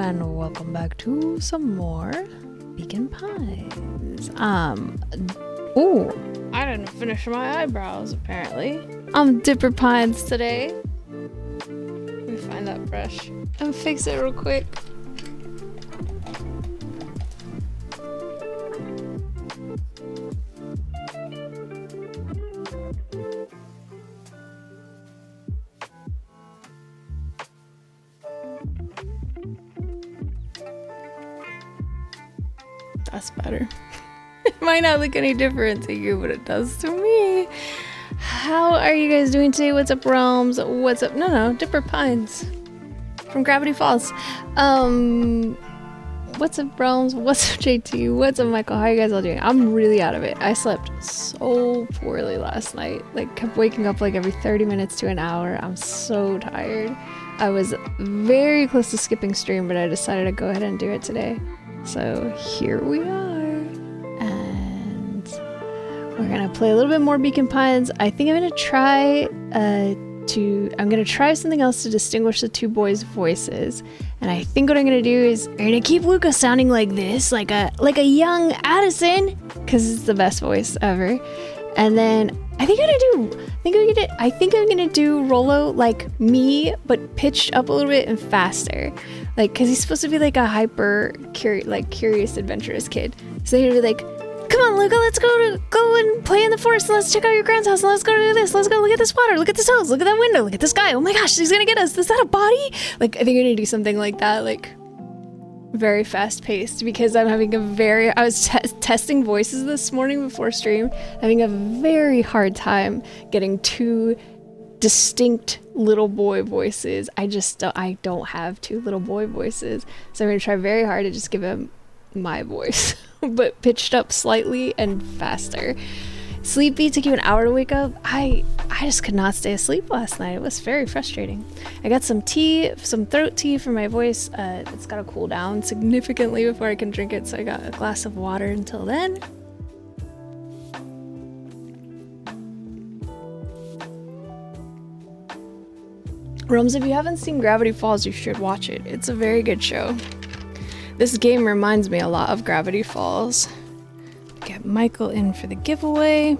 and welcome back to some more Beacon Pies. Ooh, I didn't finish my eyebrows apparently. I'm Dipper Pines today. Let me find that brush and fix it real quick. That's better. It might not look any different to you, but it does to me. How are you guys doing today? What's up, Realms? What's up? No, Dipper Pines from Gravity Falls. What's up, Realms? What's up, JT? What's up, Michael? How are you guys all doing? I'm really out of it. I slept so poorly last night. Like, kept waking up like every 30 minutes to an hour. I'm so tired. I was very close to skipping stream, but I decided to go ahead and do it today. So here we are, and we're gonna play a little bit more Beacon Pines. I think I'm gonna try something else to distinguish the two boys' voices. And I think what I'm gonna do is I'm gonna keep Luca sounding like this, like a young Addison, because it's the best voice ever. And then I think I'm gonna do Rolo like me, but pitched up a little bit and faster. Like, cause he's supposed to be like a hyper curious, adventurous kid. So he'd be like, "Come on, Luca, let's go and play in the forest. Let's check out your grand's house. And let's go do this. Let's go look at this water. Look at this house. Look at that window. Look at this guy. Oh my gosh, he's gonna get us. Is that a body?" Like, I think I'm gonna do something like that, like very fast paced, because I'm having I was testing voices this morning before stream, having a very hard time getting two distinct little boy voices. I don't have two little boy voices, so I'm gonna try very hard to just give him my voice but pitched up slightly and faster. Sleepy, took you an hour to wake up. I just could not stay asleep last night. It was very frustrating. I got some tea, some throat tea for my voice. It's got to cool down significantly before I can drink it, so I got a glass of water until then. Rums, if you haven't seen Gravity Falls, you should watch it. It's a very good show. This game reminds me a lot of Gravity Falls. Get Michael in for the giveaway.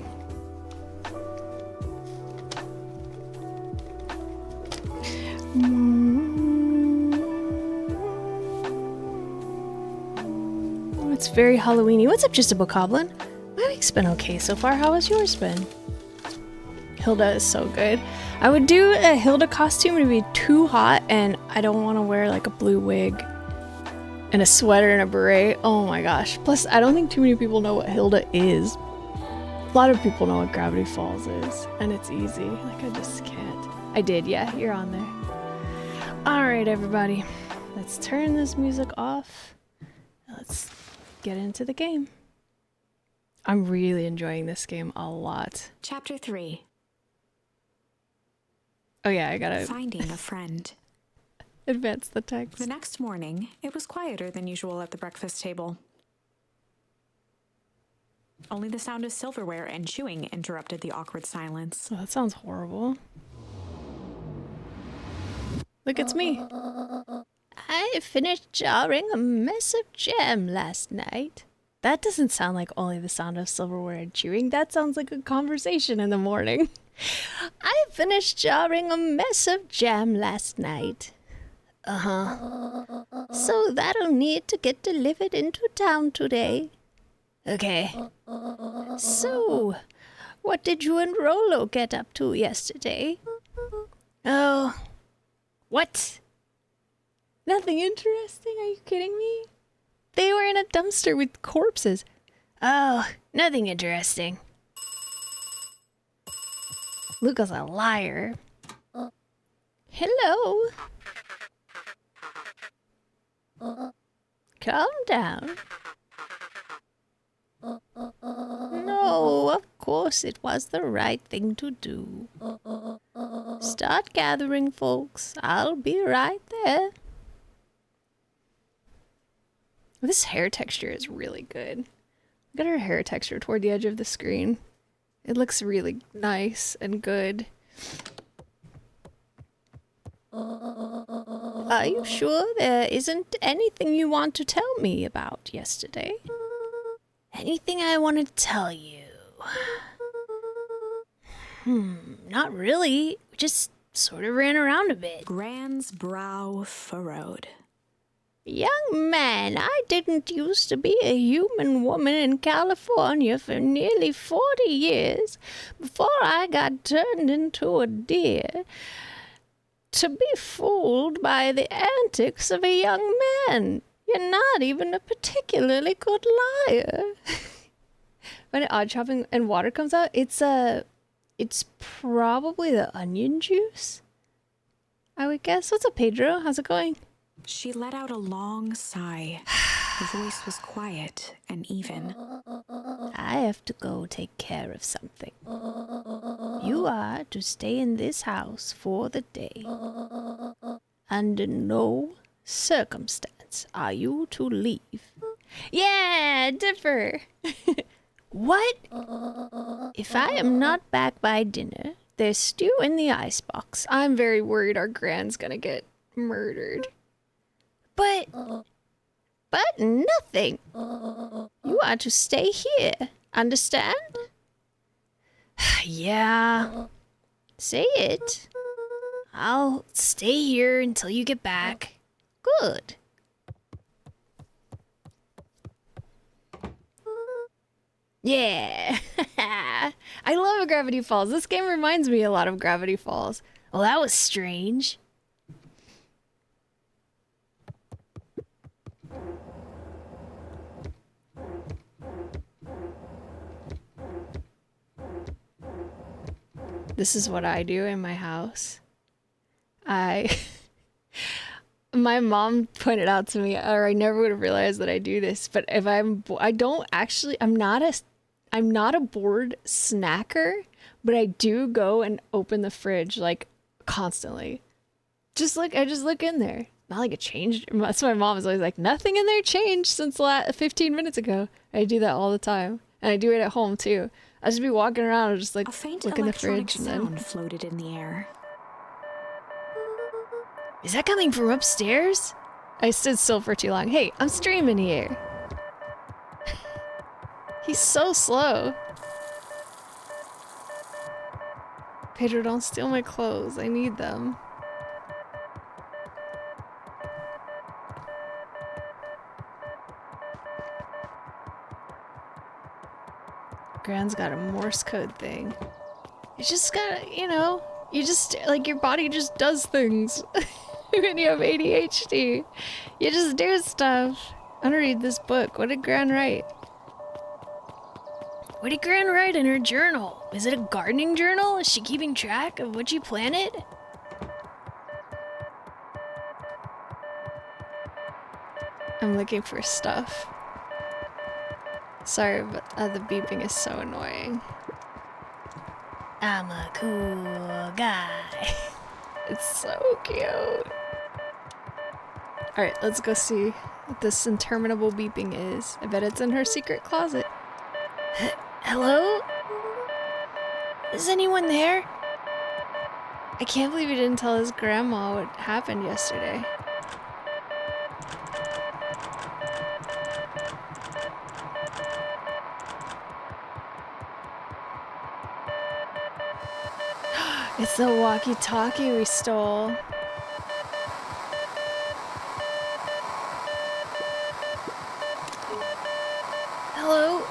Oh, it's very Halloweeny. What's up, Just a Bokoblin? My week's been okay so far. How has yours been? Hilda is so good. I would do a Hilda costume. It would be too hot, and I don't want to wear like a blue wig and a sweater and a beret. Oh my gosh. Plus, I don't think too many people know what Hilda is. A lot of people know what Gravity Falls is, and it's easy. Like, I just can't. I did, yeah, you're on there. Alright, everybody. Let's turn this music off. Let's get into the game. I'm really enjoying this game a lot. Chapter 3. Oh yeah, I gotta Finding a friend. advance the text. The next morning, it was quieter than usual at the breakfast table. Only the sound of silverware and chewing interrupted the awkward silence. Oh, that sounds horrible. Look, it's me. I finished jarring a mess of jam last night. That doesn't sound like only the sound of silverware and chewing. That sounds like a conversation in the morning. I finished jarring a mess of jam last night. So that'll need to get delivered into town today. Okay. So, what did you and Rolo get up to yesterday? Oh. What? Nothing interesting? Are you kidding me? They were in a dumpster with corpses. Oh, nothing interesting. Luca's a liar. Hello? Calm down. No, of course it was the right thing to do. Start gathering, folks. I'll be right there. This hair texture is really good. Look at her hair texture toward the edge of the screen. It looks really nice and good. Are you sure there isn't anything you want to tell me about yesterday? Anything I want to tell you? Not really. We just sort of ran around a bit. Gran's brow furrowed. Young man, I didn't used to be a human woman in California for nearly 40 years before I got turned into a deer to be fooled by the antics of a young man. You're not even a particularly good liar. When odd chopping and water comes out, it's probably the onion juice, I would guess. What's up, Pedro? How's it going? She let out a long sigh. Her voice was quiet and even. I have to go take care of something. You are to stay in this house for the day. Under no circumstance are you to leave. Yeah, Dipper. What? If I am not back by dinner, there's stew in the icebox. I'm very worried our Gran's gonna get murdered. But nothing. You are to stay here. Understand? Yeah. Say it. I'll stay here until you get back. Good. Yeah. I love Gravity Falls. This game reminds me a lot of Gravity Falls. Well, that was strange. This is what I do in my house. My mom pointed out to me, or I never would have realized that I do this, but if I'm not a bored snacker, but I do go and open the fridge like constantly. I just look in there. Not like it changed. That's why my mom is always like, nothing in there changed since 15 minutes ago. I do that all the time. And I do it at home too. I just be walking around and just like A faint look in the electronic fridge and sound then... floated in the air. Is that coming from upstairs? I stood still for too long. Hey, I'm streaming here. He's so slow. Pedro, don't steal my clothes. I need them. Gran's got a Morse code thing. It's just gotta, you just, like, your body just does things. When you have ADHD. You just do stuff. I'm gonna read this book. What did Gran write? What did Gran write in her journal? Is it a gardening journal? Is she keeping track of what she planted? I'm looking for stuff. Sorry, but the beeping is so annoying. I'm a cool guy. It's so cute. Alright, let's go see what this interminable beeping is. I bet it's in her secret closet. Hello? Is anyone there? I can't believe he didn't tell his grandma what happened yesterday. It's the walkie-talkie we stole. Hello?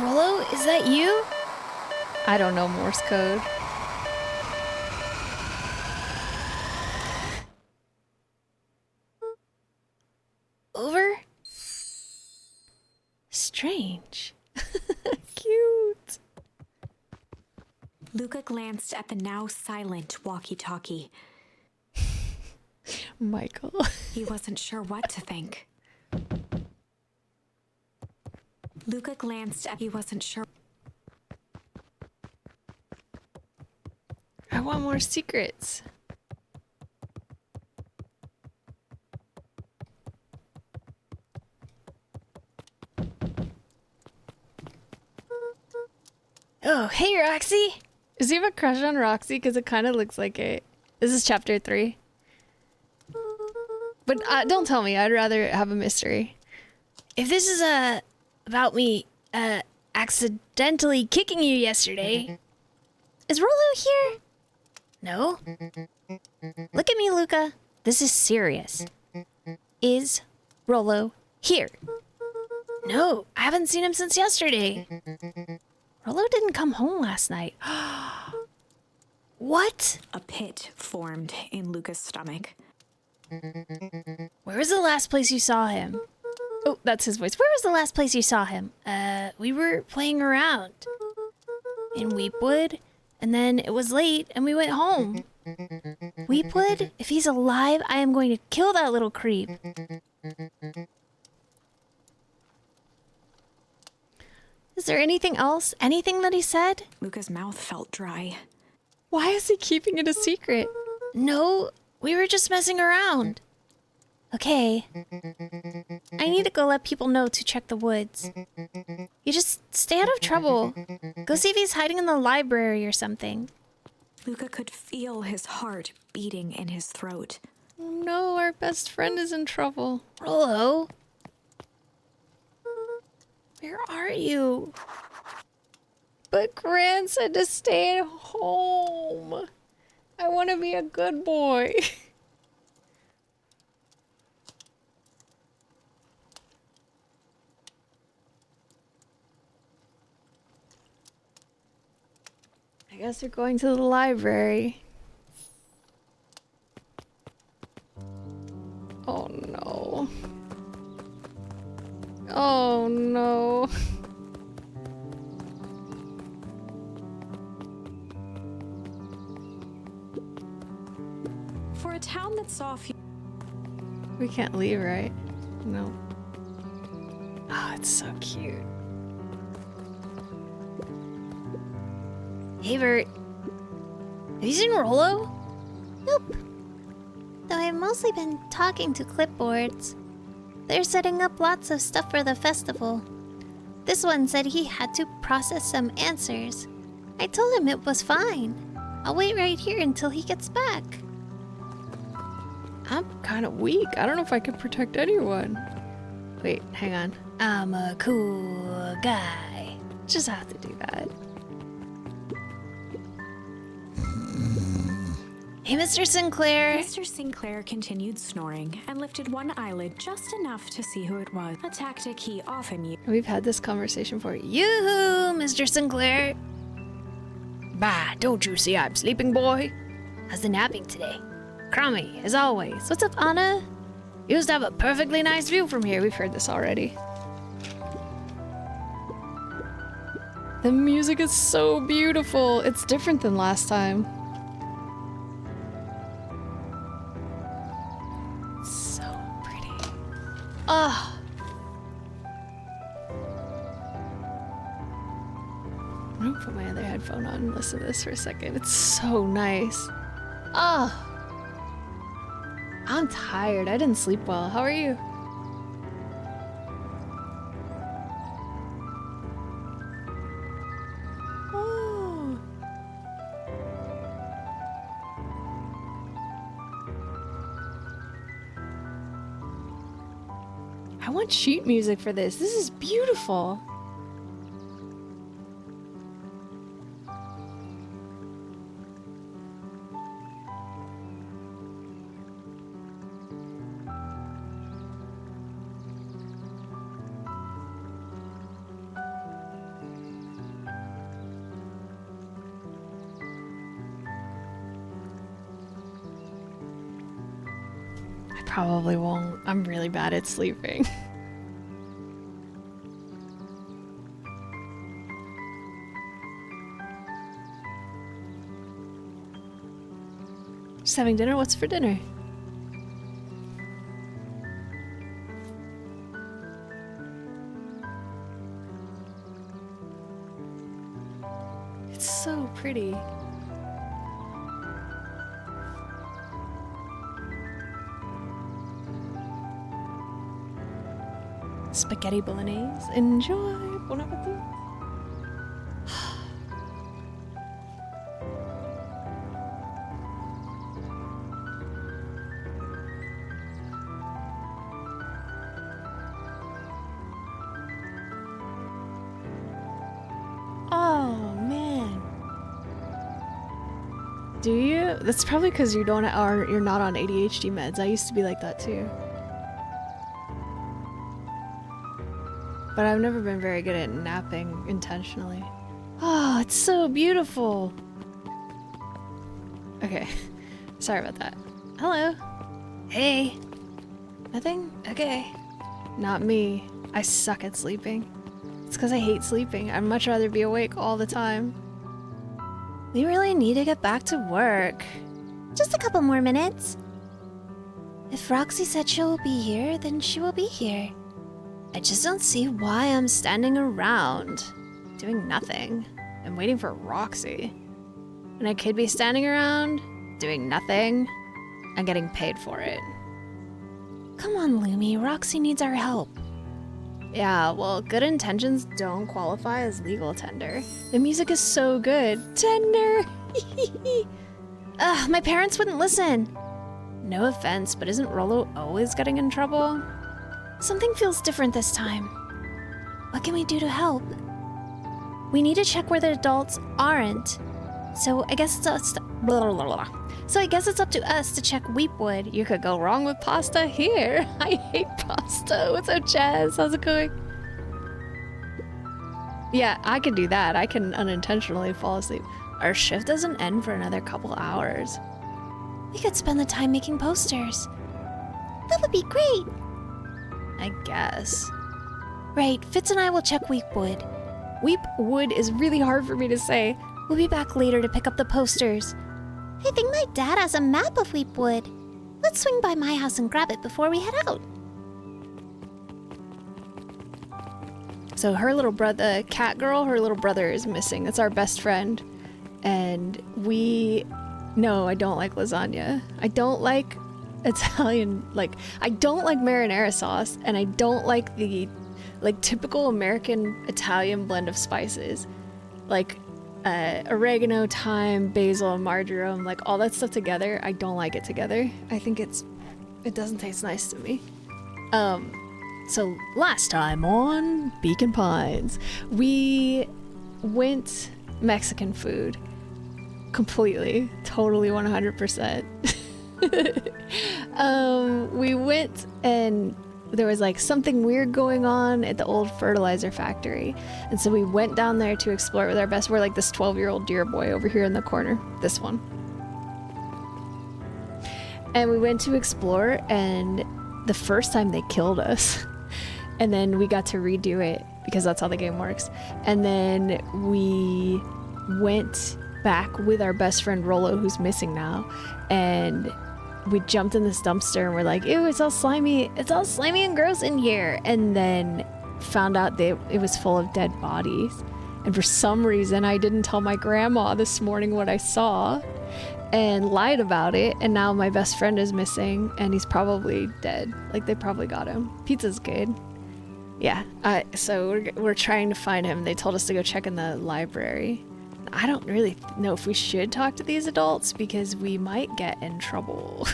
Rollo, is that you? I don't know Morse code. Over? Strange. Cute. Luca glanced at the now silent walkie-talkie. Michael. He wasn't sure what to think. Luca glanced at he wasn't sure. I want more secrets. Oh, hey Roxy! Does he have a crush on Roxy? Because it kind of looks like it. This is chapter 3. But don't tell me. I'd rather have a mystery. If this is about me accidentally kicking you yesterday, is Rollo here? No? Look at me, Luca. This is serious. Is Rollo here? No, I haven't seen him since yesterday. Rollo didn't come home last night. What? A pit formed in Luca's stomach. Where was the last place you saw him? Oh, that's his voice. Where was the last place you saw him? We were playing around in Weepwood, and then it was late, and we went home. Weepwood? If he's alive, I am going to kill that little creep. Is there anything else? Anything that he said? Luca's mouth felt dry. Why is he keeping it a secret? No, we were just messing around. Okay. I need to go let people know to check the woods. You just stay out of trouble. Go see if he's hiding in the library or something. Luca could feel his heart beating in his throat. Oh no, our best friend is in trouble. Rollo? Where are you? But Gran said to stay at home. I want to be a good boy. I guess we're going to the library. Oh no. Oh no. For a town that saw few. We can't leave, right? No. Oh, it's so cute. Hey, Bert. Have you seen Rollo? Nope. Though I've mostly been talking to clipboards. They're setting up lots of stuff for the festival. This one said he had to process some answers. I told him it was fine. I'll wait right here until he gets back. I'm kind of weak. I don't know if I could protect anyone. Wait, hang on. I'm a cool guy. Just have to do that. Hey, Mr. Sinclair. Mr. Sinclair continued snoring and lifted one eyelid just enough to see who it was, a tactic he often used. We've had this conversation before. Yoo-hoo, Mr. Sinclair. Bah, don't you see I'm sleeping, boy? How's the napping today? Crummy, as always. What's up, Anna? You used to have a perfectly nice view from here. We've heard this already. The music is so beautiful. It's different than last time. So pretty. Ah. I'm gonna put my other headphone on and listen to this for a second. It's so nice. Ah. I'm tired. I didn't sleep well. How are you? Oh. I want sheet music for this. This is beautiful. Probably won't. I'm really bad at sleeping. Just having dinner? What's for dinner? It's so pretty. Spaghetti bolognese. Enjoy. Bon appetit. Do you? That's probably because you're not on ADHD meds. I used to be like that too. But I've never been very good at napping intentionally. Oh, it's so beautiful. Okay, sorry about that. Hello. Hey. Nothing? Okay. Not me. I suck at sleeping. It's because I hate sleeping. I'd much rather be awake all the time. We really need to get back to work. Just a couple more minutes. If Roxy said she will be here, then she will be here. I just don't see why I'm standing around, doing nothing, and waiting for Roxy. And I could be standing around, doing nothing, and getting paid for it. Come on, Lumi. Roxy needs our help. Yeah, well, good intentions don't qualify as legal tender. The music is so good. Tender! Ugh, my parents wouldn't listen. No offense, but isn't Rolo always getting in trouble? Something feels different this time. What can we do to help? We need to check where the adults aren't. So I guess it's up to us to check Weepwood. You could go wrong with pasta here. I hate pasta. What's up, Chaz? How's it going? Yeah, I can do that. I can unintentionally fall asleep. Our shift doesn't end for another couple hours. We could spend the time making posters. That would be great. I guess. Right, Fitz and I will check Weepwood. Weepwood is really hard for me to say. We'll be back later to pick up the posters. I think my dad has a map of Weepwood. Let's swing by my house and grab it before we head out. So her little brother, Cat Girl, her little brother is missing. That's our best friend. And no, I don't like lasagna. I don't like Italian, I don't like marinara sauce, and I don't like the, typical American Italian blend of spices. Oregano, thyme, basil, and marjoram, all that stuff together. I don't like it together. I think it doesn't taste nice to me. So last time on Beacon Pines, we went Mexican food. Completely, totally 100%. We went and there was something weird going on at the old fertilizer factory, and so we went down there to explore it with our best. We're this 12-year-old deer boy over here in the corner, this one, and we went to explore, and the first time they killed us, and then we got to redo it because that's how the game works, and then we went back with our best friend Rolo, who's missing now, and we jumped in this dumpster and we're like, ew, it's all slimy and gross in here, and then found out that it was full of dead bodies. And for some reason I didn't tell my grandma this morning what I saw and lied about it, and now my best friend is missing and he's probably dead. They probably got him. Pizza's good. Yeah, so we're trying to find him. They told us to go check in the library. I don't really know if we should talk to these adults because we might get in trouble.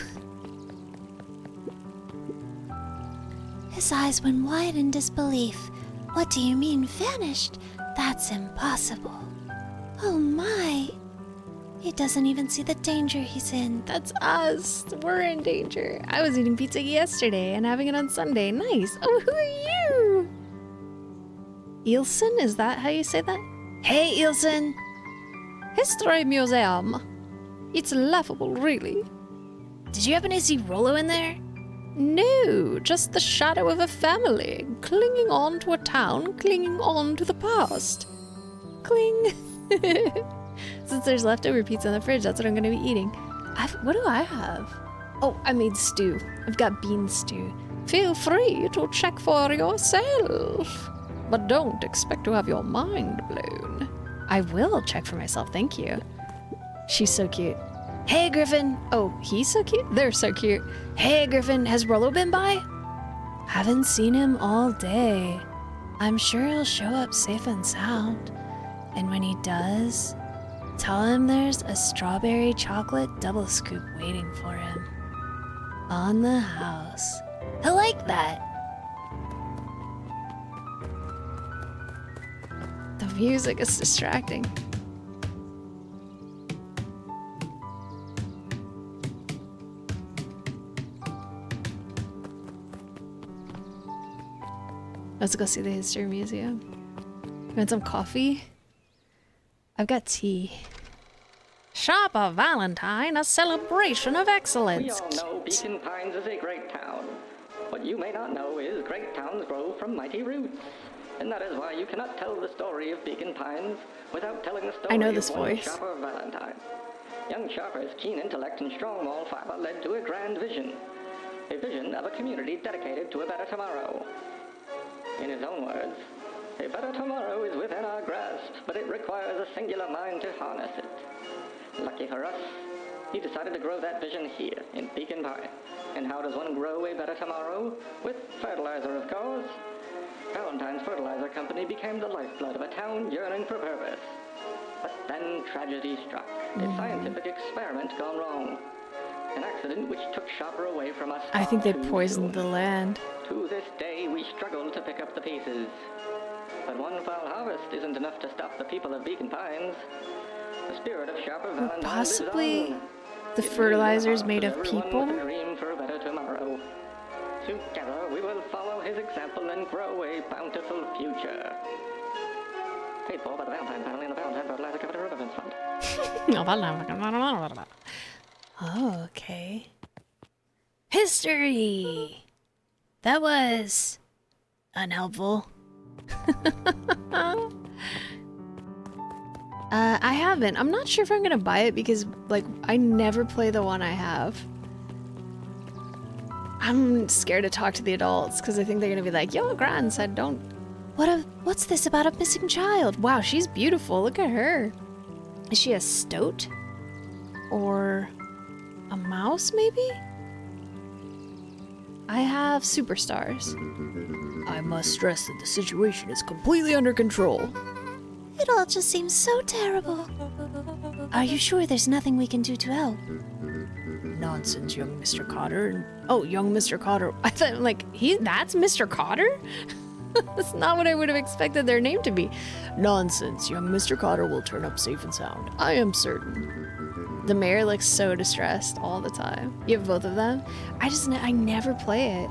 His eyes went wide in disbelief. What do you mean, vanished? That's impossible. Oh my. He doesn't even see the danger he's in. That's us. We're in danger. I was eating pizza yesterday and having it on Sunday. Nice. Oh, who are you? Ilson? Is that how you say that? Hey, Ilson. History Museum. It's laughable, really. Did you happen to see Rolo in there? No, just the shadow of a family, clinging on to a town, clinging on to the past. Cling. Since there's leftover pizza in the fridge, that's what I'm going to be eating. What do I have? Oh, I made stew. I've got bean stew. Feel free to check for yourself, but don't expect to have your mind blown. I will check for myself, thank you. She's so cute. Hey, Griffin. Oh, he's so cute? They're so cute. Hey, Griffin, has Rolo been by? Haven't seen him all day. I'm sure he'll show up safe and sound. And when he does, tell him there's a strawberry chocolate double scoop waiting for him. On the house. He'll like that. The music is distracting. Let's go see the History Museum. You want some coffee? I've got tea. Shop of Valentine, a celebration of excellence. We all know Beacon Pines is a great town. What you may not know is great towns grow from mighty roots. And that is why you cannot tell the story of Beacon Pines without telling the story I know this of one voice. Shopper Valentine. Young Shopper's keen intellect and strong moral fiber led to a grand vision. A vision of a community dedicated to a better tomorrow. In his own words, a better tomorrow is within our grasp, but it requires a singular mind to harness it. Lucky for us, he decided to grow that vision here in Beacon Pine. And how does one grow a better tomorrow? With fertilizer, of course. Valentine's Fertilizer Company became the lifeblood of a town yearning for purpose. But then tragedy struck. A scientific experiment gone wrong. An accident which took Shopper away from us. I think they far too poisoned soon. the land. To this day, we struggle to pick up the pieces. But one foul harvest isn't enough to stop the people of Beacon Pines. The spirit of Shopper Valentine Possibly lives on. the It lives fertilizers in made hearts of everyone people? with a dream for a better tomorrow. Together, we will follow his example and grow a bountiful future. Paid for by the Valentine family and the Valentine Fertilizer Company Remembrance Fund. Oh, okay. History! That was unhelpful. I haven't. I'm not sure if I'm gonna buy it because, like, I never play the one I have. I'm scared to talk to the adults because I think they're gonna be like, "Yo, Gran said don't." What's this about a missing child? Wow, she's beautiful. Look at her. Is she a stoat? Or a mouse, maybe? I have superstars. I must stress that the situation is completely under control. It all just seems so terrible. Are you sure there's nothing we can do to help? Nonsense, young Mr. Cotter. Oh, young Mr. Cotter. I thought, like, that's Mr. Cotter? That's not what I would have expected their name to be. Nonsense, young Mr. Cotter will turn up safe and sound. I am certain. The mayor looks so distressed all the time. You have both of them? I never play it.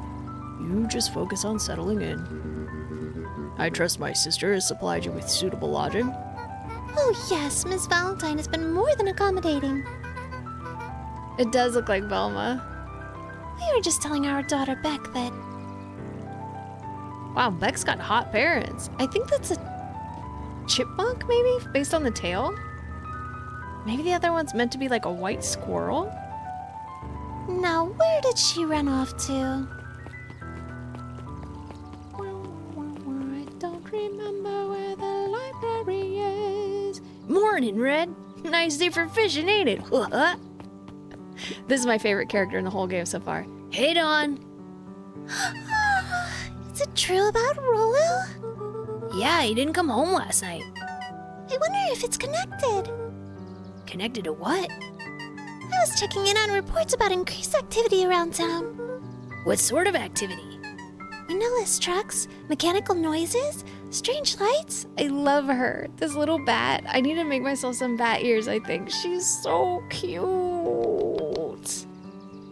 You just focus on settling in. I trust my sister has supplied you with suitable lodging. Oh yes, Miss Valentine has been more than accommodating. It does look like Velma. We were just telling our daughter Beck that Wow, Beck's got hot parents. I think that's a chipmunk, maybe, based on the tail. Maybe the other one's meant to be like a white squirrel. Now, where did she run off to? I don't remember where the library is. Morning, Red. Nice day for fishing, ain't it? This is my favorite character in the whole game so far. Hey, Dawn. Is it true about Rollo? Yeah, he didn't come home last night. I wonder if it's connected. Connected to what? I was checking in on reports about increased activity around town. What sort of activity? Windowless trucks, mechanical noises, strange lights. I love her. This little bat. I need to make myself some bat ears, I think. She's so cute.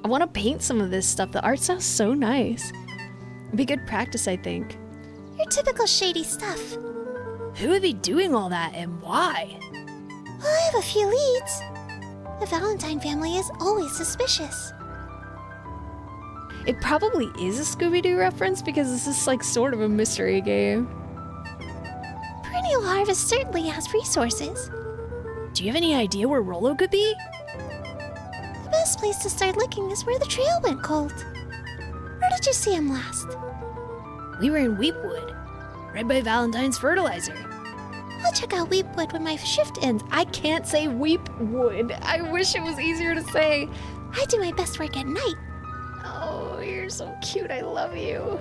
I want to paint some of this stuff. The art sounds so nice. It'd be good practice, I think. Your typical shady stuff. Who would be doing all that and why? Well, I have a few leads. The Valentine family is always suspicious. It probably is a Scooby-Doo reference because this is like sort of a mystery game. Perennial Harvest certainly has resources. Do you have any idea where Rollo could be? The best place to start looking is where the trail went cold. Where did you see him last? We were in Weepwood, right by Valentine's Fertilizer. I'll check out Weepwood when my shift ends. I can't say Weepwood. I wish it was easier to say. I do my best work at night. Oh, you're so cute. I love you.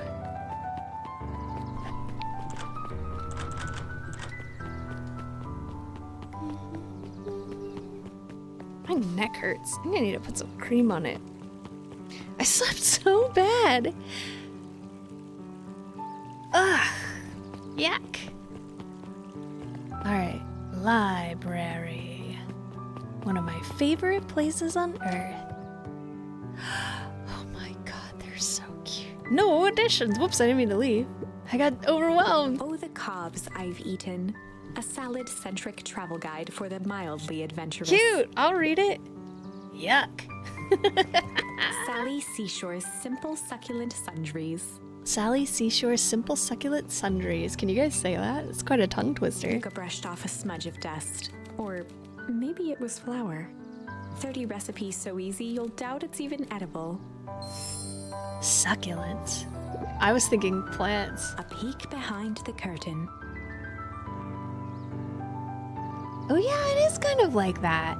My neck hurts. I'm gonna need to put some cream on it. I slept so bad. Ugh. Yuck. Alright. Library. One of my favorite places on earth. Oh my god, they're so cute. No additions. Whoops, I didn't mean to leave. I got overwhelmed. Oh, the cobs I've eaten. A salad-centric travel guide for the mildly adventurous. Cute. I'll read it. Yuck. Sally Seashore's simple succulent sundries. Sally Seashore's simple succulent sundries. Can you guys say that? It's quite a tongue twister. Luca brushed off a smudge of dust. Or maybe it was flour. 30 recipes so easy you'll doubt it's even edible. Succulent. I was thinking plants. A peek behind the curtain. Oh yeah, it is kind of like that.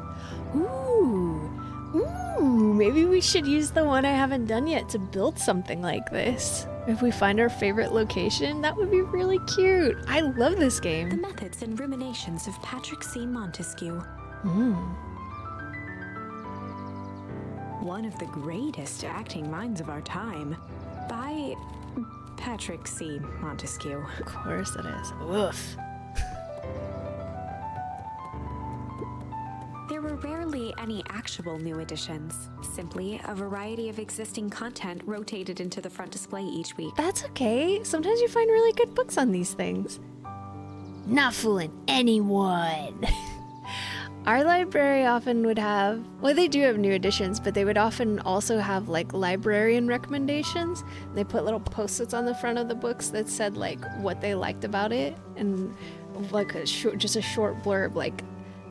Ooh. Ooh, maybe we should use the one I haven't done yet to build something like this. If we find our favorite location, that would be really cute. I love this The game. methods and ruminations of Patrick C. Montesquieu. One of the greatest acting minds of our time. By Patrick C. Montesquieu. Of course it is. Woof. There were rarely any actual new additions. Simply a variety of existing content rotated into the front display each week. That's okay. Sometimes you find really good books on these things. Not fooling anyone. Our library often would have, well, they do have new editions, but they would often also have like librarian recommendations. They put little post-its on the front of the books that said like what they liked about it, and like just a short blurb like,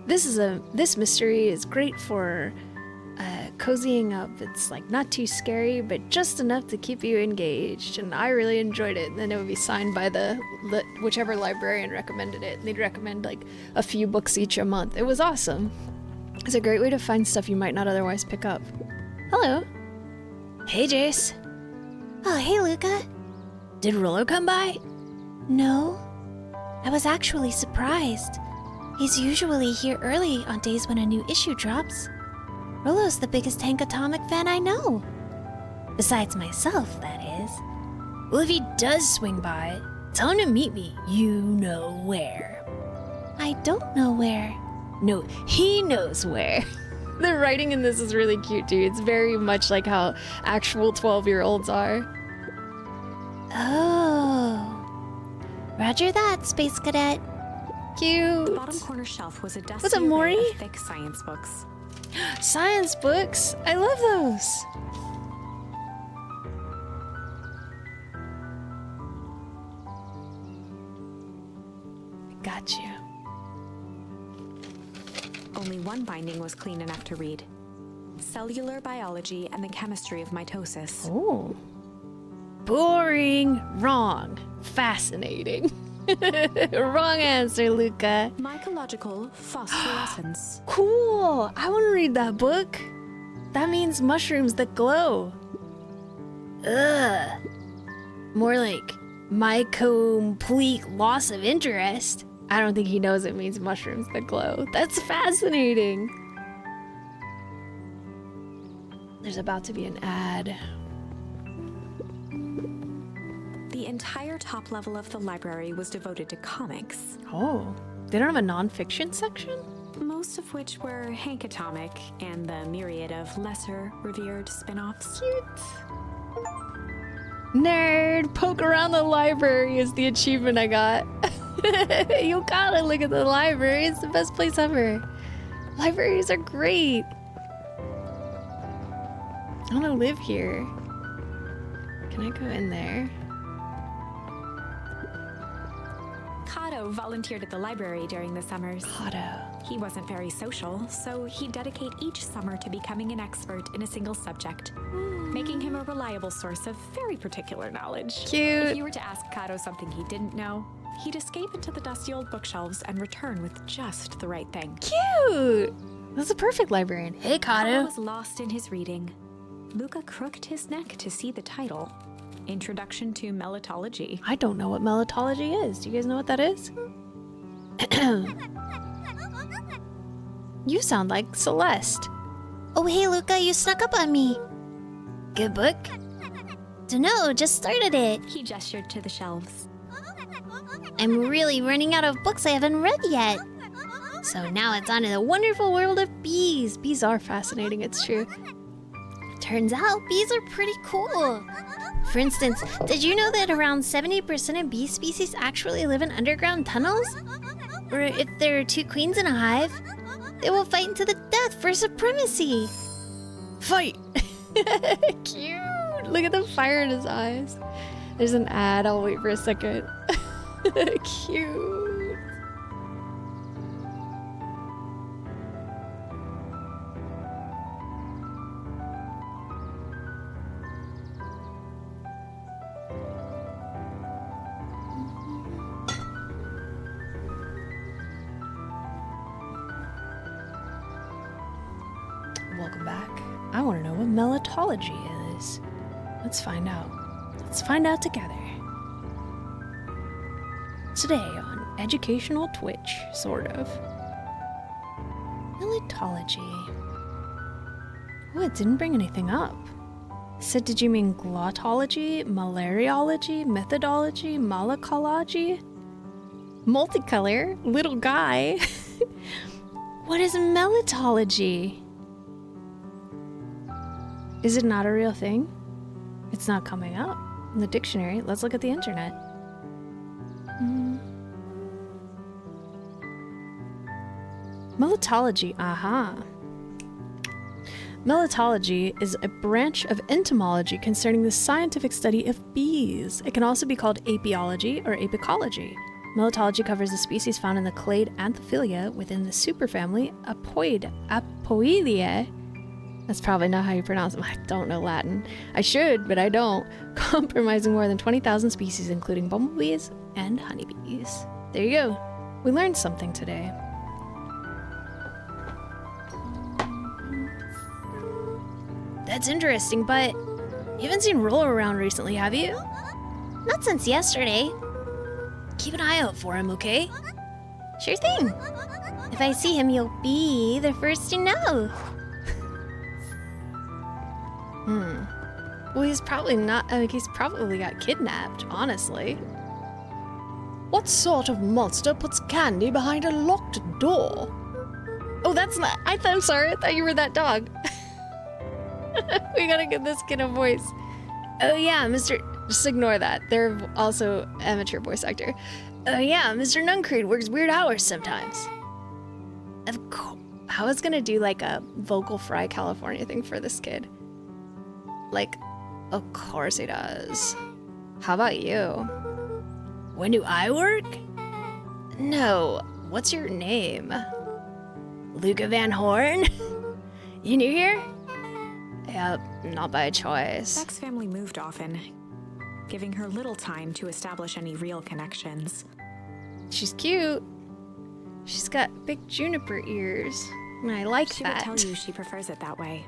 this mystery is great for cozying up. It's like not too scary, but just enough to keep you engaged. And I really enjoyed it. And then it would be signed by the whichever librarian recommended it. And they'd recommend like a few books each a month. It was awesome. It's a great way to find stuff you might not otherwise pick up. Hello. Hey, Jace. Oh, hey, Luca. Did Rollo come by? No. I was actually surprised. He's usually here early on days when a new issue drops. Rollo's the biggest Hank Atomic fan I know. Besides myself, that is. Well, if he does swing by, tell him to meet me. You know where. I don't know where. No, he knows where. The writing in this is really cute, too. It's very much like how actual 12-year-olds are. Oh. Roger that, Space Cadet. Cute. The bottom corner shelf was a dusty What's up, array Maury? of thick science books. Science books. I love those. Got you. Only one binding was clean enough to read. Cellular Biology and the Chemistry of Mitosis. Oh. Boring. Wrong. Fascinating. Wrong answer, Luca. Mycological Phosphorescence. Cool. I want to read that book. That means mushrooms that glow. Ugh. More like my complete loss of interest. I don't think he knows it means mushrooms that glow. That's fascinating. There's about to be an ad. The entire top level of the library was devoted to comics, Oh, they don't have a nonfiction section? most of which were Hank Atomic and the myriad of lesser revered spin-offs. Cute. Nerd, poke around the library is the achievement I got. You gotta look at the library. It's the best place ever. Libraries are great. I wanna live here. Can I go in there? Kato volunteered at the library during the summers. Otto. He wasn't very social, so he'd dedicate each summer to becoming an expert in a single subject, making him a reliable source of very particular knowledge. If Cute. you were to ask Kato something he didn't know, he'd escape into the dusty old bookshelves and return with just the right thing. Cute. That's a perfect librarian. Hey, Kato Kato. was lost in his reading. Luca crooked his neck to see the title. Introduction to Melitology. I don't know what melitology is. Do you guys know what that is? You sound like Celeste. Oh, hey, Luca, you snuck up on me. Good book? Dunno, just started it. He gestured to the shelves. I'm really running out of books I haven't read yet. So now it's on to the wonderful world of bees. Bees are fascinating, it's true. Turns out bees are pretty cool. For instance, did you know that around 70% of bee species actually live in underground tunnels? Or if there are two queens in a hive, they will fight to the death for supremacy. Fight! Cute! Look at the fire in his eyes. There's an ad. I'll wait for a second. Cute. Welcome back. I want to know what melitology is. Let's find out. Let's find out together. Today on Educational Twitch, sort of. Melitology. Oh, it didn't bring anything up. It said, did you mean glottology, malariology, methodology, malacology? Multicolor, little guy. What is melitology? Is it not a real thing? It's not coming up in the dictionary. Let's look at the internet. Melitology, aha. Melitology is a branch of entomology concerning the scientific study of bees. It can also be called apiology or apicology. Melitology covers the species found in the clade Anthophilia within the superfamily Apoidea. That's probably not how you pronounce it. I don't know Latin. I should, but I don't. Comprising more than 20,000 species, including bumblebees and honeybees. There you go. We learned something today. That's interesting, but you haven't seen Roller around recently, have you? Not since yesterday. Keep an eye out for him, okay? Sure thing. If I see him, you'll be the first to know. Well, he's probably not. He's probably got kidnapped, honestly. What sort of monster puts candy behind a locked door? Oh, that's not. I'm sorry. I thought you were that dog. We gotta get this kid a voice. Oh yeah, Mr. Just ignore that. They're also amateur voice actor. Oh yeah, Mr. Nuncreed works weird hours sometimes. Of course. I was gonna do like a Vocal Fry California thing for this kid. Like, of course he does. How about you? When do I work? No. What's your name? Luca Van Horn? You new here? Yep, not by choice. Beck's family moved often, giving her little time to establish any real connections. She's cute. She's got big juniper ears. And I like She that. would tell you she prefers it that way.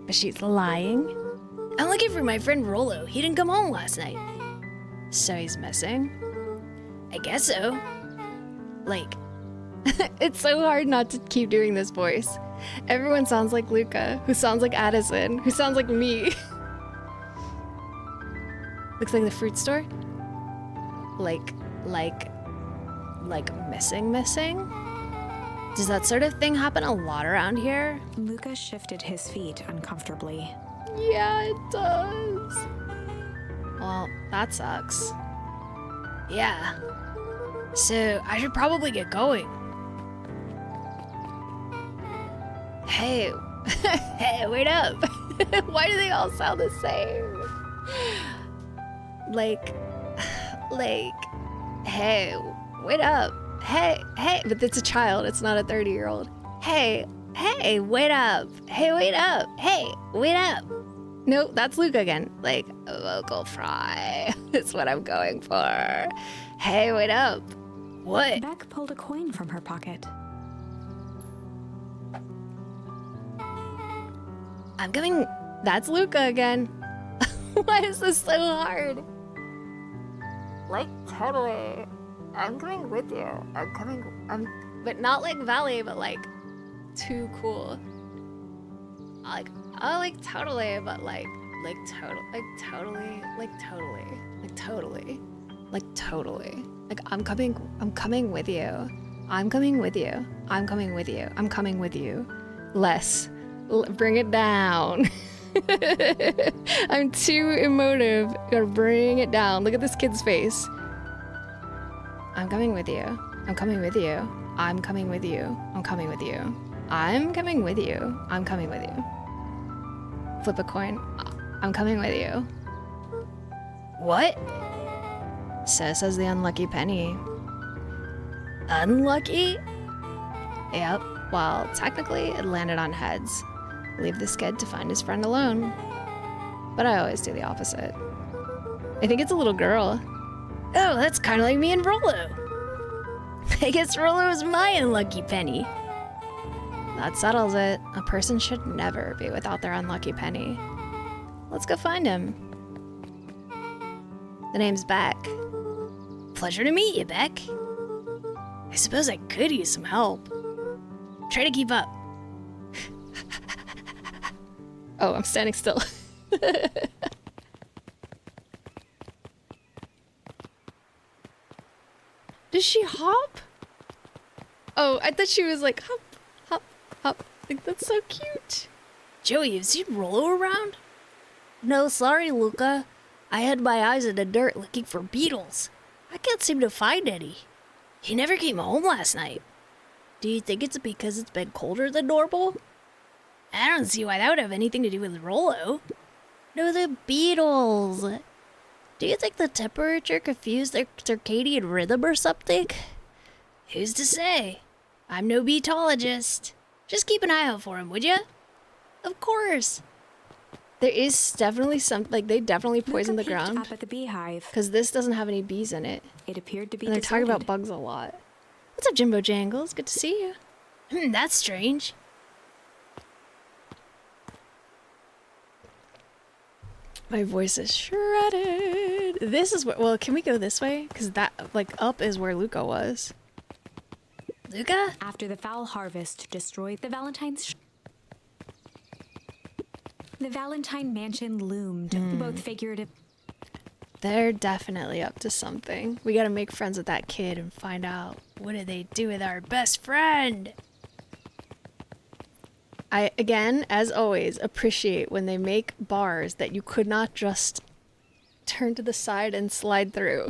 But she's lying. I'm looking for my friend Rollo. He didn't come home last night. So he's missing? I guess so. Like, it's so hard not to keep doing this voice. Everyone sounds like Luca, who sounds like Addison, who sounds like me. Looks like the fruit store? Like missing? Does that sort of thing happen a lot around here? Luca shifted his feet uncomfortably. Yeah, it does. Well, that sucks. Yeah. So, I should probably get going. Hey. Hey, wait up. Why do they all sound the same? Like, hey, wait up. Hey, but it's a child, it's not a 30-year-old. Hey, wait up. Hey, wait up. Hey, wait up. Nope, that's Luke again. Like, a vocal fry. That's what I'm going for. Hey, wait up. What? Beck pulled a coin from her pocket. I'm coming. That's Luca again. Why is this so hard? Like, totally. I'm coming with you. But not like Valley, but like, too cool. Like, oh, like totally, but like totally. Like, I'm coming with you. I'm coming with you. I'm coming with you. I'm coming with you. Less. Bring it down. I'm too emotive. Gotta bring it down. Look at this kid's face. I'm coming with you. I'm coming with you. I'm coming with you. I'm coming with you. I'm coming with you. I'm coming with you. Flip a coin. I'm coming with you. What? So says the unlucky penny. Unlucky? Yep. Well, technically, it landed on heads. Leave this kid to find his friend alone. But I always do the opposite. I think it's a little girl. Oh, that's kind of like me and Rollo. I guess Rollo is my unlucky penny. That settles it. A person should never be without their unlucky penny. Let's go find him. The name's Beck. Pleasure to meet you, Beck. I suppose I could use some help. Try to keep up. Oh, I'm standing still. Does she hop? Oh, I thought she was like hop, hop, hop. Like, that's so cute. Joey, have you seen Rollo around? No, sorry, Luca. I had my eyes in the dirt looking for beetles. I can't seem to find any. He never came home last night. Do you think it's because it's been colder than normal? I don't see why that would have anything to do with Rollo. No, the beetles. Do you think the temperature confused their circadian rhythm or something? Who's to say? I'm no beetologist. Just keep an eye out for him, would you? Of course. There is definitely some, like, they definitely poisoned the Luca peeked ground. up at the beehive. Because this doesn't have any bees in it. It appeared to be And they're talking about deserted. bugs a lot. What's up, Jimbo Jangles? Good to see you. That's strange. My voice is shredded. This is where, well, can we go this way? Because that, like, up is where Luca was. Luca? After the foul harvest destroyed the The Valentine mansion loomed, both figurative. They're definitely up to something. We gotta make friends with that kid and find out, what do they do with our best friend? I, again, as always, appreciate when they make bars that you could not just turn to the side and slide through.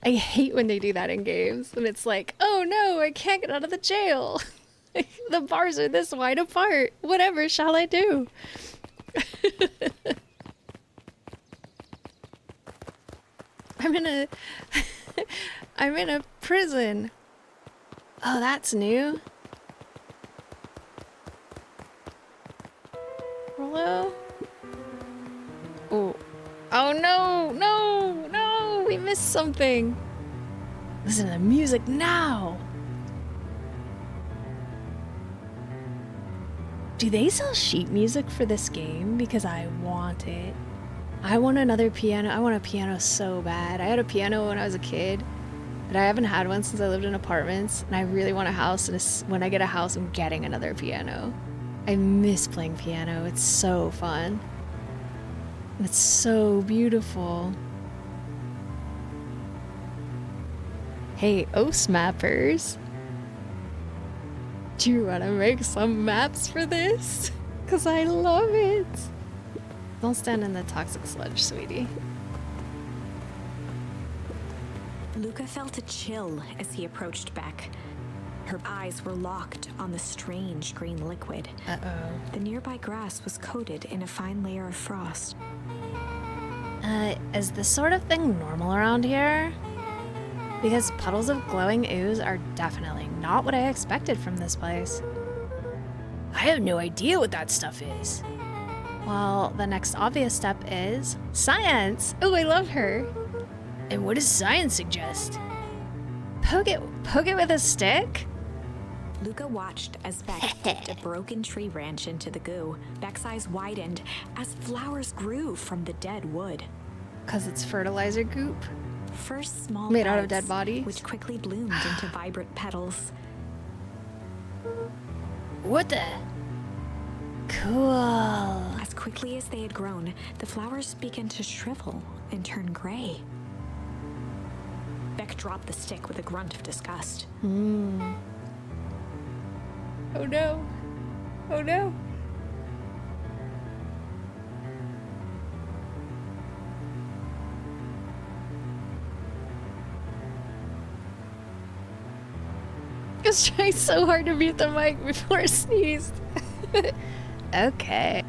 I hate when they do that in games. And it's like, oh no, I can't get out of the jail. The bars are this wide apart. Whatever shall I do? I'm in a prison. Oh, that's new. Rollo? Oh. Oh no, no, no, we missed something. Listen to the music now. Do they sell sheet music for this game? Because I want it. I want another piano. I want a piano so bad. I had a piano when I was a kid, but I haven't had one since I lived in apartments, and I really want a house, and when I get a house, I'm getting another piano. I miss playing piano. It's so fun. And it's so beautiful. Hey, OS mappers. Do you want to make some maps for this? Because I love it. Don't stand in the toxic sludge, sweetie. Luca felt a chill as he approached Beck. Her eyes were locked on the strange green liquid. Uh-oh. The nearby grass was coated in a fine layer of frost. Is this sort of thing normal around here? Because puddles of glowing ooze are definitely not what I expected from this place. I have no idea what that stuff is. Well, the next obvious step is science. Oh, I love her. And what does science suggest? Poke it with a stick? Luca watched as Beck dipped a broken tree branch into the goo. Beck's eyes widened as flowers grew from the dead wood. 'Cause it's fertilizer goop. First small Made out of buds, dead bodies? which quickly bloomed into vibrant petals. What the? Cool. As quickly as they had grown, the flowers began to shrivel and turn gray. Beck dropped the stick with a grunt of disgust. Oh no. Oh no. was trying so hard to mute the mic before I sneezed. Okay.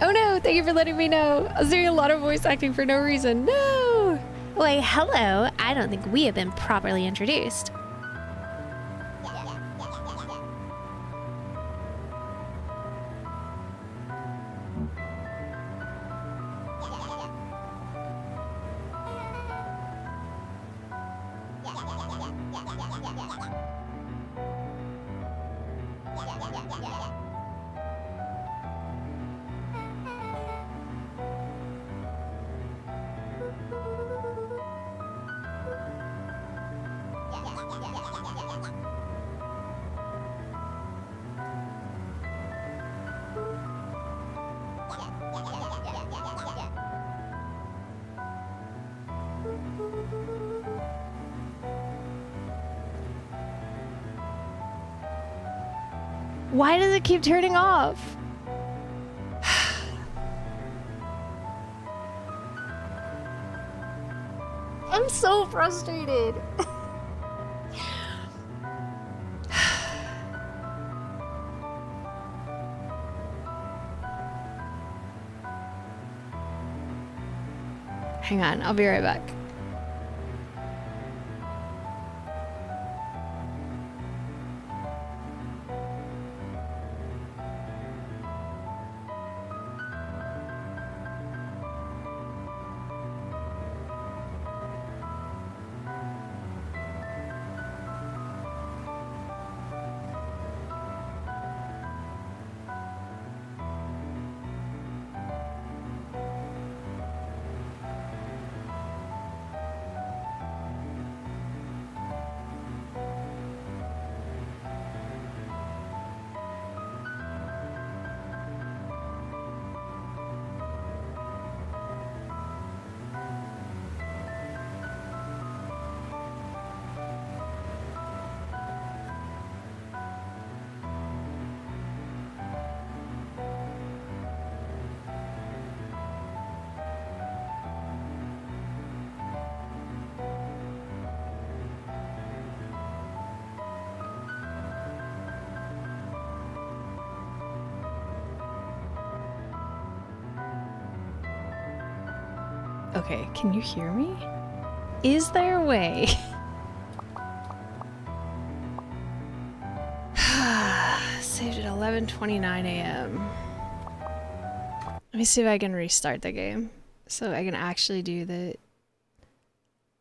Oh no, thank you for letting me know. I was doing a lot of voice acting for no reason. No! Why, hello. I don't think we have been properly introduced. Why does it keep turning off? I'm so frustrated. Hang on, I'll be right back. Okay, can you hear me? Is there a way? Saved at 11:29 a.m. Let me see if I can restart the game so I can actually do the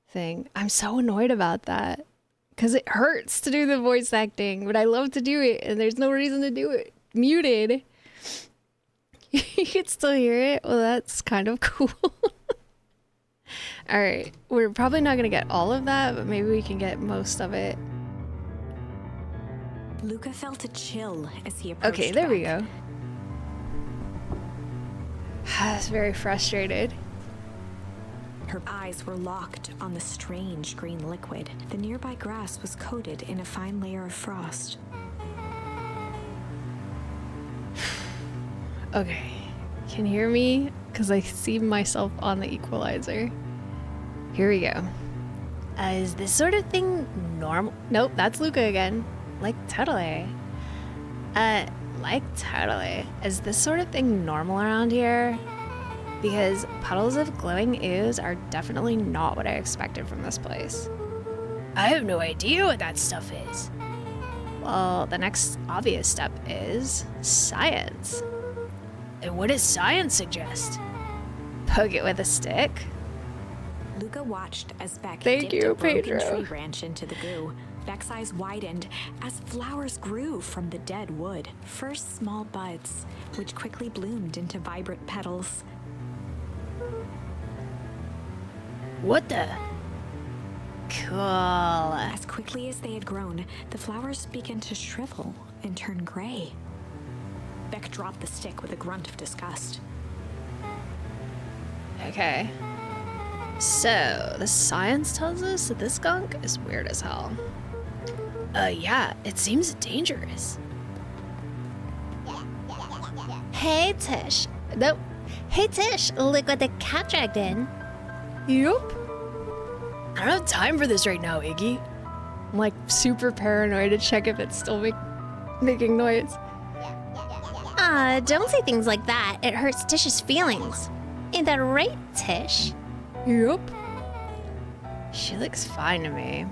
thing. I'm so annoyed about that because it hurts to do the voice acting, but I love to do it and there's no reason to do it. Muted. You can still hear it? Well, that's kind of cool. Alright, we're probably not gonna get all of that, but maybe we can get most of it. Luca felt a chill as he approached. Okay, there we Beck. go. I was very frustrated. Her eyes were locked on the strange green liquid. The nearby grass was coated in a fine layer of frost. Okay, can you hear me? Because I see myself on the equalizer. Here we go. Is this sort of thing normal? Nope, that's Luca again. Like totally. Like totally. Is this sort of thing normal around here? Because puddles of glowing ooze are definitely not what I expected from this place. I have no idea what that stuff is. Well, the next obvious step is science. And what does science suggest? Poke it with a stick? Luca watched as Beck Thank dipped you, a broken Pedro. tree branch into the goo. Beck's eyes widened as flowers grew from the dead wood. First small buds, which quickly bloomed into vibrant petals. What the? Cool. As quickly as they had grown, the flowers began to shrivel and turn gray. Beck dropped the stick with a grunt of disgust. Okay. So, the science tells us that this skunk is weird as hell. Yeah, it seems dangerous. Hey, Tish. Nope. Hey, Tish, look what the cat dragged in. Yup. I don't have time for this right now, Iggy. I'm like super paranoid to check if it's still making noise. Don't say things like that. It hurts Tish's feelings. Ain't that right, Tish? Yup. She looks fine to me.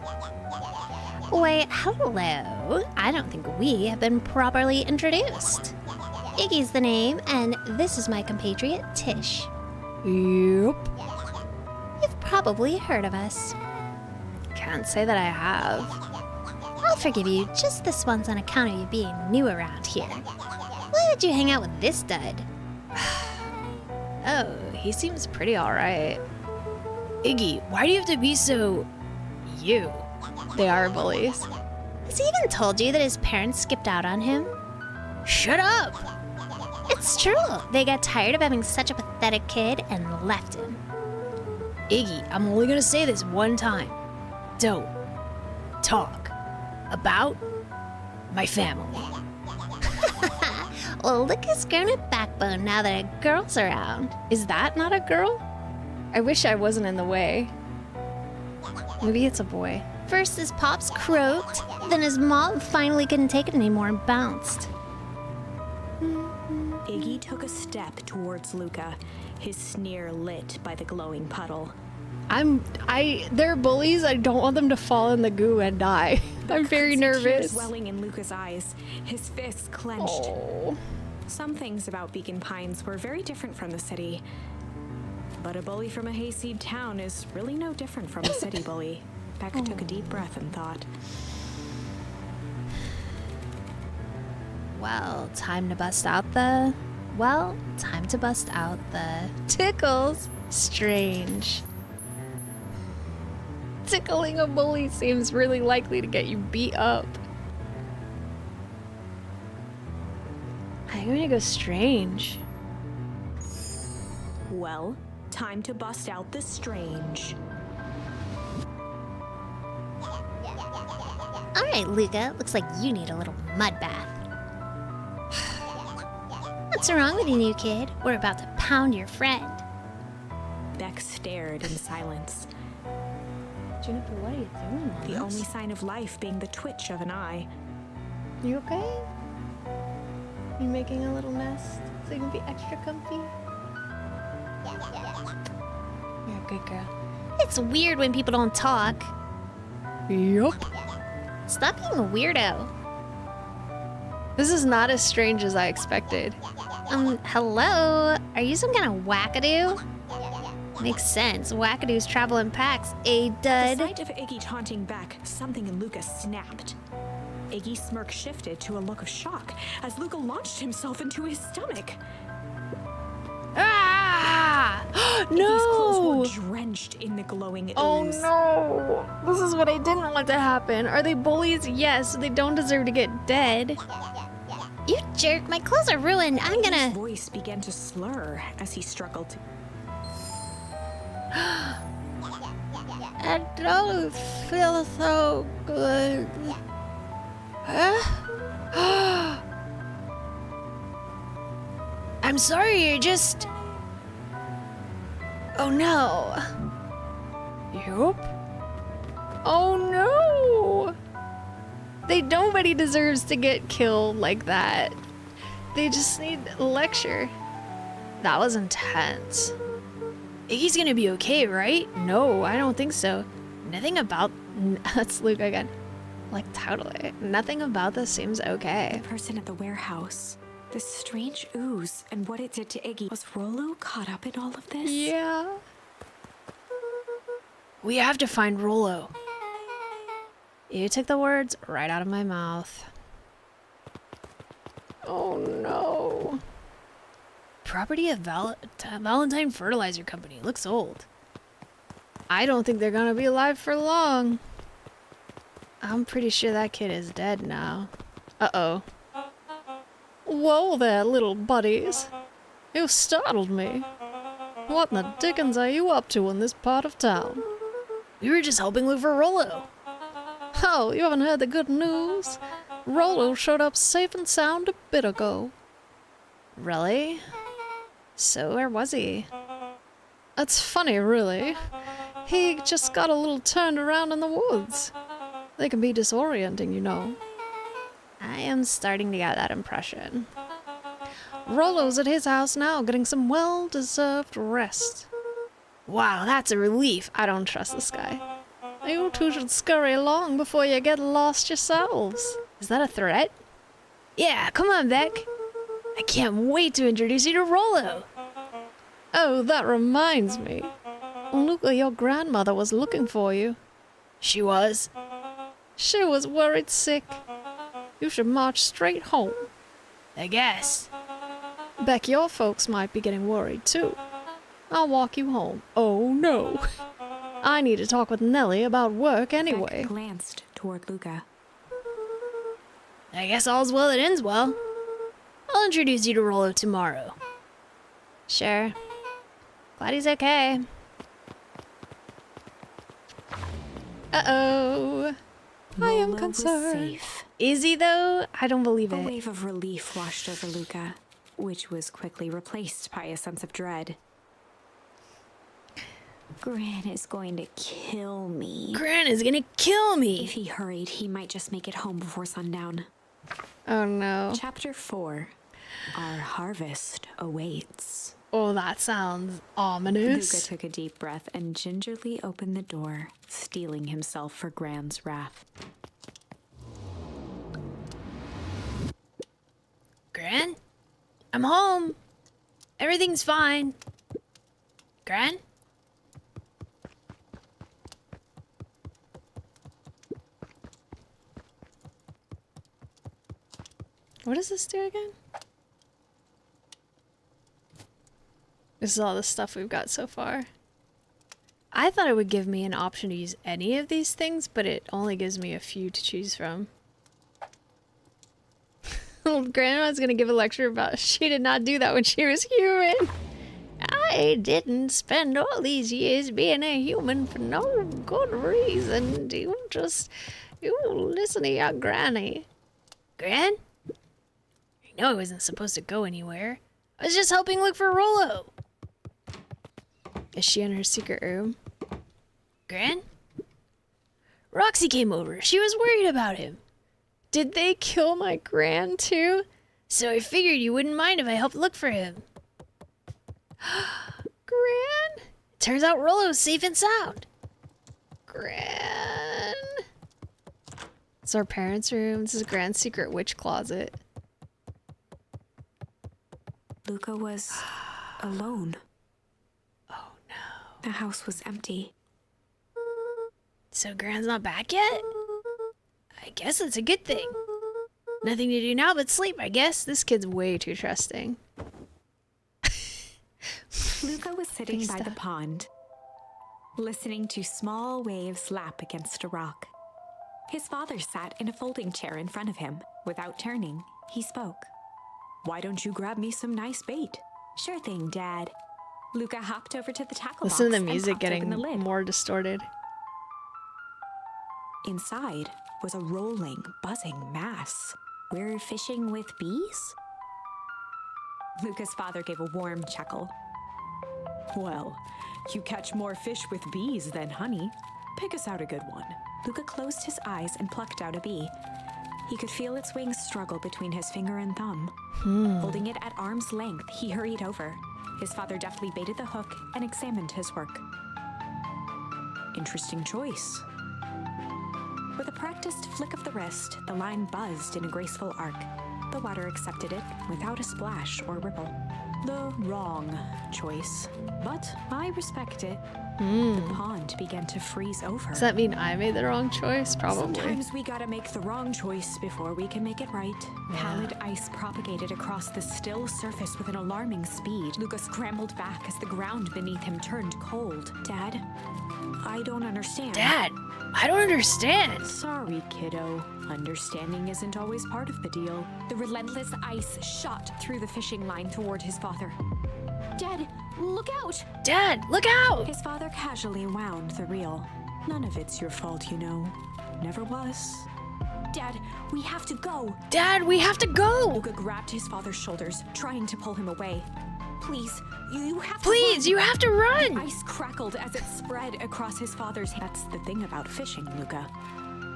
Wait, hello. I don't think we have been properly introduced. Iggy's the name, and this is my compatriot, Tish. Yup. You've probably heard of us. Can't say that I have. I'll forgive you just this once on account of you being new around here. Why would you hang out with this dud? Oh, he seems pretty alright. Iggy, why do you have to be so... you? They are bullies. Has he even told you that his parents skipped out on him? Shut up! It's true. They got tired of having such a pathetic kid and left him. Iggy, I'm only gonna say this one time. Don't talk about my family. Well, look who's grown a backbone now that a girl's around. Is that not a girl? I wish I wasn't in the way. Maybe it's a boy. First his pops croaked, then his mom finally couldn't take it anymore and bounced. Iggy took a step towards Luca, his sneer lit by the glowing puddle. They're bullies. I don't want them to fall in the goo and die. I'm very nervous. Tears welling in Luca's eyes, his fists clenched. Oh. Some things about Beacon Pines were very different from the city. But a bully from a hayseed town is really no different from a city bully. Beck took a deep breath and thought. Well, time to bust out the Tickles. Strange. Tickling a bully seems really likely to get you beat up. I'm gonna go strange. Well, time to bust out the strange. All right, Luca, looks like you need a little mud bath. What's wrong with you, new kid? We're about to pound your friend. Beck stared in silence, Juniper, what are you doing? the only sign of life being the twitch of an eye. You okay? You making a little nest so you can be extra comfy? You're a good girl. It's weird when people don't talk. Yup. Stop being a weirdo. This is not as strange as I expected. Hello? Are you some kind of wackadoo? Makes sense. Wackadoos travel in packs, The dud. sight of Iggy taunting Beck, something in Luca snapped. Iggy's smirk shifted to a look of shock as Luca launched himself into his stomach. Ah! Iggy's clothes No! were drenched in the glowing ooze. Oh no! This is what I didn't want to happen. Are they bullies? Yes. They don't deserve to get dead. You jerk, my clothes are ruined. I'm Iggy's gonna... voice began to slur as he struggled to... I don't feel so good. I'm sorry, just... Oh no. Yup. Oh no. Nobody deserves to get killed like that. They just need a lecture. That was intense. Iggy's gonna be okay, right? No, I don't think so. Nothing about... That's Luke again. Like, totally. Nothing about this seems okay. The person at the warehouse. This strange ooze and what it did to Iggy. Was Rollo caught up in all of this? Yeah. We have to find Rollo. You took the words right out of my mouth. Oh no. Property of Valentine Fertilizer Company. Looks old. I don't think they're gonna be alive for long. I'm pretty sure that kid is dead now. Uh-oh. Whoa there, little buddies. You startled me. What in the dickens are you up to in this part of town? We were just helping look for Rollo. Oh, you haven't heard the good news? Rollo showed up safe and sound a bit ago. Really? So where was he? That's funny, really. He just got a little turned around in the woods. They can be disorienting, you know. I am starting to get that impression. Rollo's at his house now, getting some well-deserved rest. Wow, that's a relief. I don't trust this guy. You two should scurry along before you get lost yourselves. Is that a threat? Yeah, come on, Beck. I can't wait to introduce you to Rollo. Oh, that reminds me. Luca, your grandmother was looking for you. She was? She was worried sick. You should march straight home. I guess. Beck, your folks might be getting worried too. I'll walk you home. Oh no. I need to talk with Nellie about work anyway. Beck glanced toward Luca. I guess all's well that ends well. I'll introduce you to Rollo tomorrow. Sure. Glad he's okay. Uh-oh. I am Rollo was concerned. safe. Is he though? I don't believe A it. wave of relief washed over Luca, which was quickly replaced by a sense of dread. Gran is going to kill me. Gran is gonna kill If me. he hurried, he might just make it home before sundown. Oh no. Chapter 4. Our harvest awaits. Oh, that sounds Luca ominous. took a deep breath and gingerly opened the door, steeling himself for Gran's wrath. Gran? I'm home. Everything's fine. Gran? What does this do again? This is all the stuff we've got so far. I thought it would give me an option to use any of these things, but it only gives me a few to choose from. Grandma's gonna give a lecture about she did not do that when she was human. I didn't spend all these years being a human for no good reason. You listen to your granny. Gran? I know I wasn't supposed to go anywhere. I was just helping look for Rollo. Is she in her secret room? Gran? Roxy came over. She was worried about him. Did they kill my Gran too? So I figured you wouldn't mind if I helped look for him. Gran? Turns out Rollo's safe and sound. Gran? It's our parents' room. This is Gran's secret witch closet. Luca was alone. Oh no. The house was empty. So Gran's not back yet? I guess it's a good thing. Nothing to do now but sleep, I guess. This kid's way too trusting. Luca was sitting Big by the stuff. pond, listening to small waves lap against a rock. His father sat in a folding chair in front of him. Without turning, he spoke. "Why don't you grab me some nice bait?" "Sure thing, Dad." Luca hopped over to the tackle box Listen to the and music popped open getting the lid. more distorted. Inside was a rolling, buzzing mass. "We're fishing with bees?" Luca's father gave a warm chuckle. "Well, you catch more fish with bees than honey. Pick us out a good one." Luca closed his eyes and plucked out a bee. He could feel its wings struggle between his finger and thumb. Holding it at arm's length, he hurried over. His father deftly baited the hook and examined his work. "Interesting choice." With a practiced flick of the wrist, the line buzzed in a graceful arc. The water accepted it without a splash or ripple. The wrong choice, but I respect it. The pond began to freeze over. Does that mean I made the wrong choice? Probably. Sometimes we gotta make the wrong choice before we can make it right. Yeah. Pallid ice propagated across the still surface with an alarming speed. Luca scrambled back as the ground beneath him turned cold. Dad, I don't understand. Dad, I don't understand. Sorry, kiddo. Understanding isn't always part of the deal. The relentless ice shot through the fishing line toward his father. Dad, look out! Dad, look out! His father casually wound the reel. None of it's your fault, you know. Never was. Dad, we have to go! Dad, we have to go! Luca grabbed his father's shoulders, trying to pull him away. Please, you have to Please, run. you have to run! Ice crackled as it spread across his father's hand. That's the thing about fishing, Luca.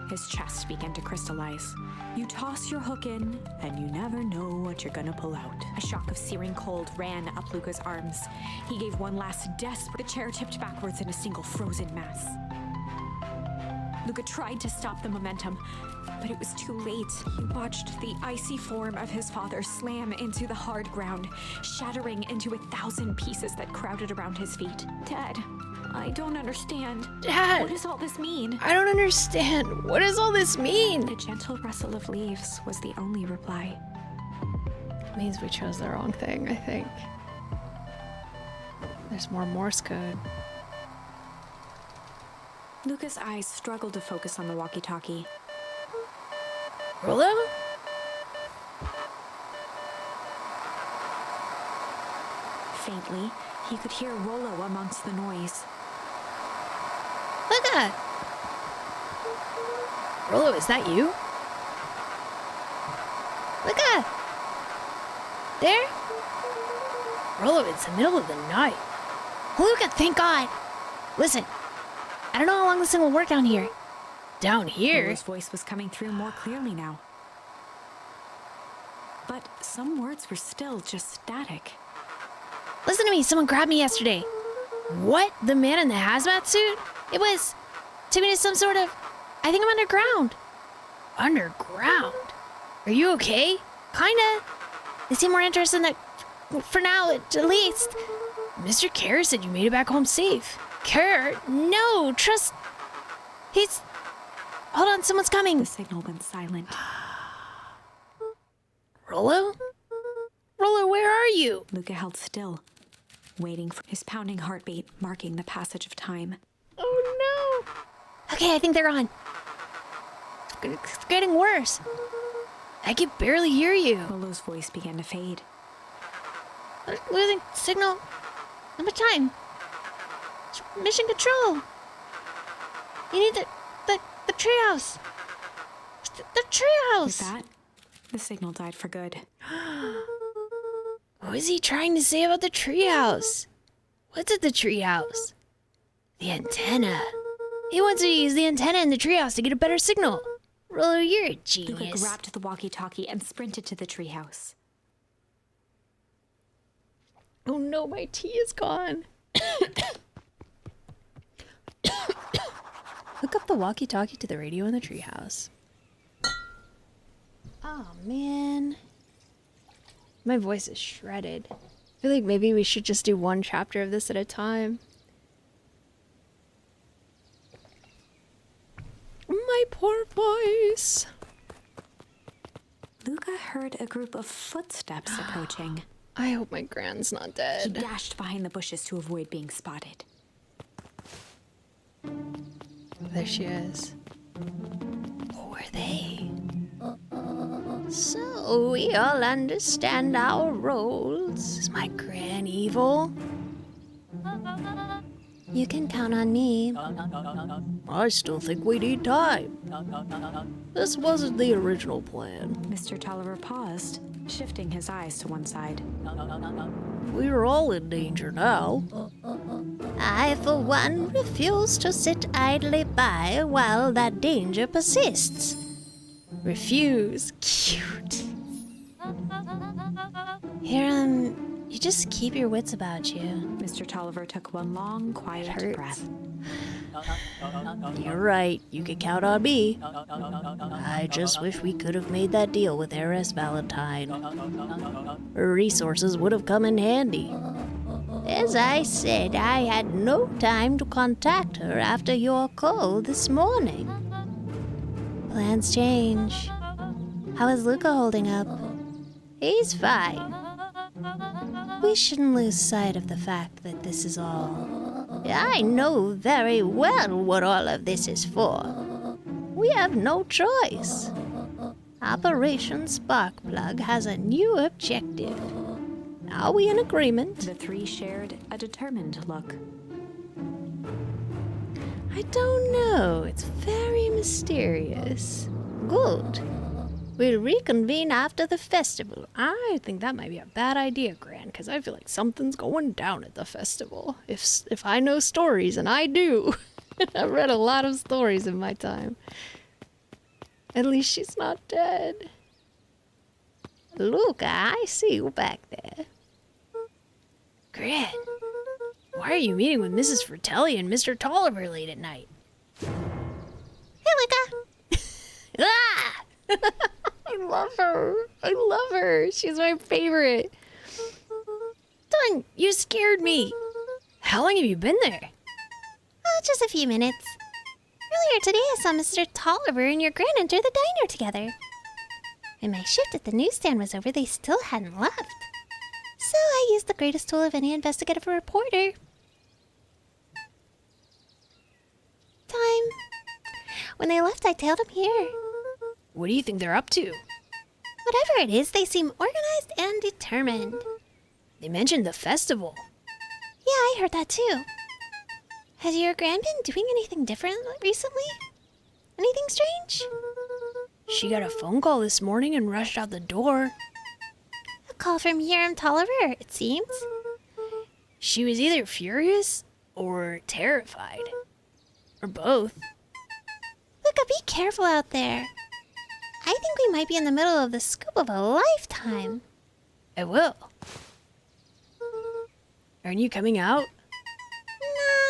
His chest began to crystallize. You toss your hook in, and you never know what you're gonna pull out. A shock of searing cold ran up Luca's arms. He gave one last desperate. The chair tipped backwards in a single frozen mass. Luca tried to stop the momentum, but it was too late. He watched the icy form of his father slam into the hard ground, shattering into 1,000 pieces that crowded around his feet. Dad, I don't understand. Dad! What does all this mean? I don't understand. What does all this mean? The gentle rustle of leaves was the only reply. It means we chose the wrong thing, I think. There's more Morse code. Luca's eyes struggled to focus on the walkie-talkie. Rollo? Faintly, he could hear Rollo amongst the noise. Luca! Rollo, is that you? Luca! There? Rollo, it's the middle of the night. Luca, thank God! Listen, I don't know how long this thing will work down here. Down here? Rollo's voice was coming through more clearly now. But some words were still just static. Listen to me, someone grabbed me yesterday. What? The man in the hazmat suit? It was... took me to some sort of... I think I'm underground. Underground? Are you okay? Kinda. They seem more interested in that... for now, at least. Mr. Kerr said you made it back home safe. Kerr? No, trust... He's... Hold on, someone's coming. The signal went silent. Rollo? Rollo, where are you? Luca held still, waiting for his pounding heartbeat, marking the passage of time. Oh no. Okay, I think they're on. It's getting worse. I can barely hear you. Rollo's voice began to fade. Losing signal. How much time? Mission control. You need the treehouse. The treehouse. With that, the signal died for good. What is he trying to say about the treehouse? What's at the treehouse? The antenna. He wants to use the antenna in the treehouse to get a better signal. Rollo, you're a Luca genius. grabbed the walkie-talkie and sprinted to the treehouse. Oh no, my tea is gone. Hook up the walkie-talkie to the radio in the treehouse. Oh man. My voice is shredded. I feel like maybe we should just do one chapter of this at a time. My poor voice. Luca heard a group of footsteps approaching. I hope my grand's not He dead. dashed behind the bushes to avoid being spotted. There she is. Who are they? So we all understand our roles. Is my gran evil? You can count on me. I still think we need time. This wasn't the original plan. Mr. Tolliver paused, shifting his eyes to one side. We're all in danger now. I, for one, refuse to sit idly by while that danger persists. Refuse. Cute. Here, you just keep your wits about you. Mr. Tolliver took one long, quiet hurts. breath. You're right. You can count on me. I just wish we could have made that deal with Heiress Valentine. Her resources would have come in handy. As I said, I had no time to contact her after your call this morning. Plans change. How is Luca holding up? He's fine. We shouldn't lose sight of the fact that this is all. I know very well what all of this is for. We have no choice. Operation Sparkplug has a new objective. Are we in agreement? The three shared a determined look. I don't know. It's very mysterious. Good. We'll reconvene after the festival. I think that might be a bad idea, Gran, because I feel like something's going down at the festival. If I know stories, and I do. I've read a lot of stories in my time. At least she's not dead. Luca, I see you back there. Gran, why are you meeting with Mrs. Fratelli and Mr. Tolliver late at night? Hey, Luca! Ah! I love her. I love her. She's my favorite. Done. You scared me. How long have you been there? Oh, just a few minutes. Earlier today, I saw Mr. Tolliver and your gran enter the diner together. When my shift at the newsstand was over, they still hadn't left. So I used the greatest tool of any investigative reporter. Time. When they left, I tailed them here. What do you think they're up to? Whatever it is, they seem organized and determined. They mentioned the festival. Yeah, I heard that too. Has your gran been doing anything different recently? Anything strange? She got a phone call this morning and rushed out the door. A call from Hiram Tolliver, it seems. She was either furious or terrified. Or both. Luca, be careful out there. I think we might be in the middle of the scoop of a lifetime. I will. Aren't you coming out? Nah,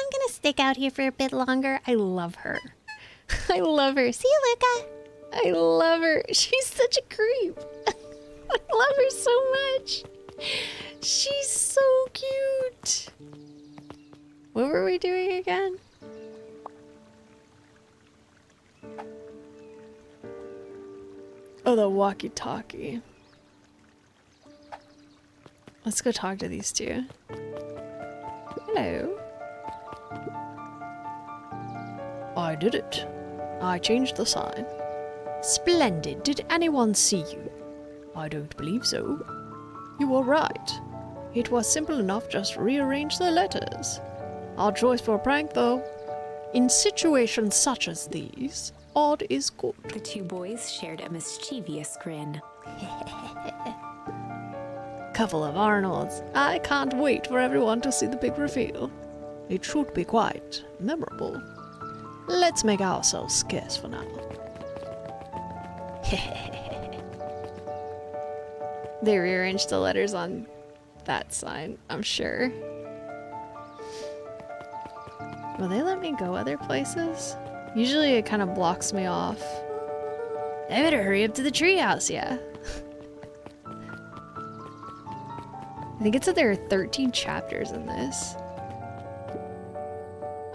I'm gonna stick out here for a bit longer. I love her. I love her. See you, Luca. I love her. She's such a creep. I love her so much. She's so cute. What were we doing again? Oh, the walkie-talkie. Let's go talk to these two. Hello. I did it. I changed the sign. Splendid. Did anyone see you? I don't believe so. You were right. It was simple enough, just rearrange the letters. Odd choice for a prank, though. In situations such as these, odd is good. The two boys shared a mischievous grin. Couple of Arnolds. I can't wait for everyone to see the big reveal. It should be quite memorable. Let's make ourselves scarce for now. They rearranged the letters on that sign, I'm sure. Will they let me go other places? Usually it kind of blocks me off. I better hurry up to the treehouse, yeah. I think it said there are 13 chapters in this.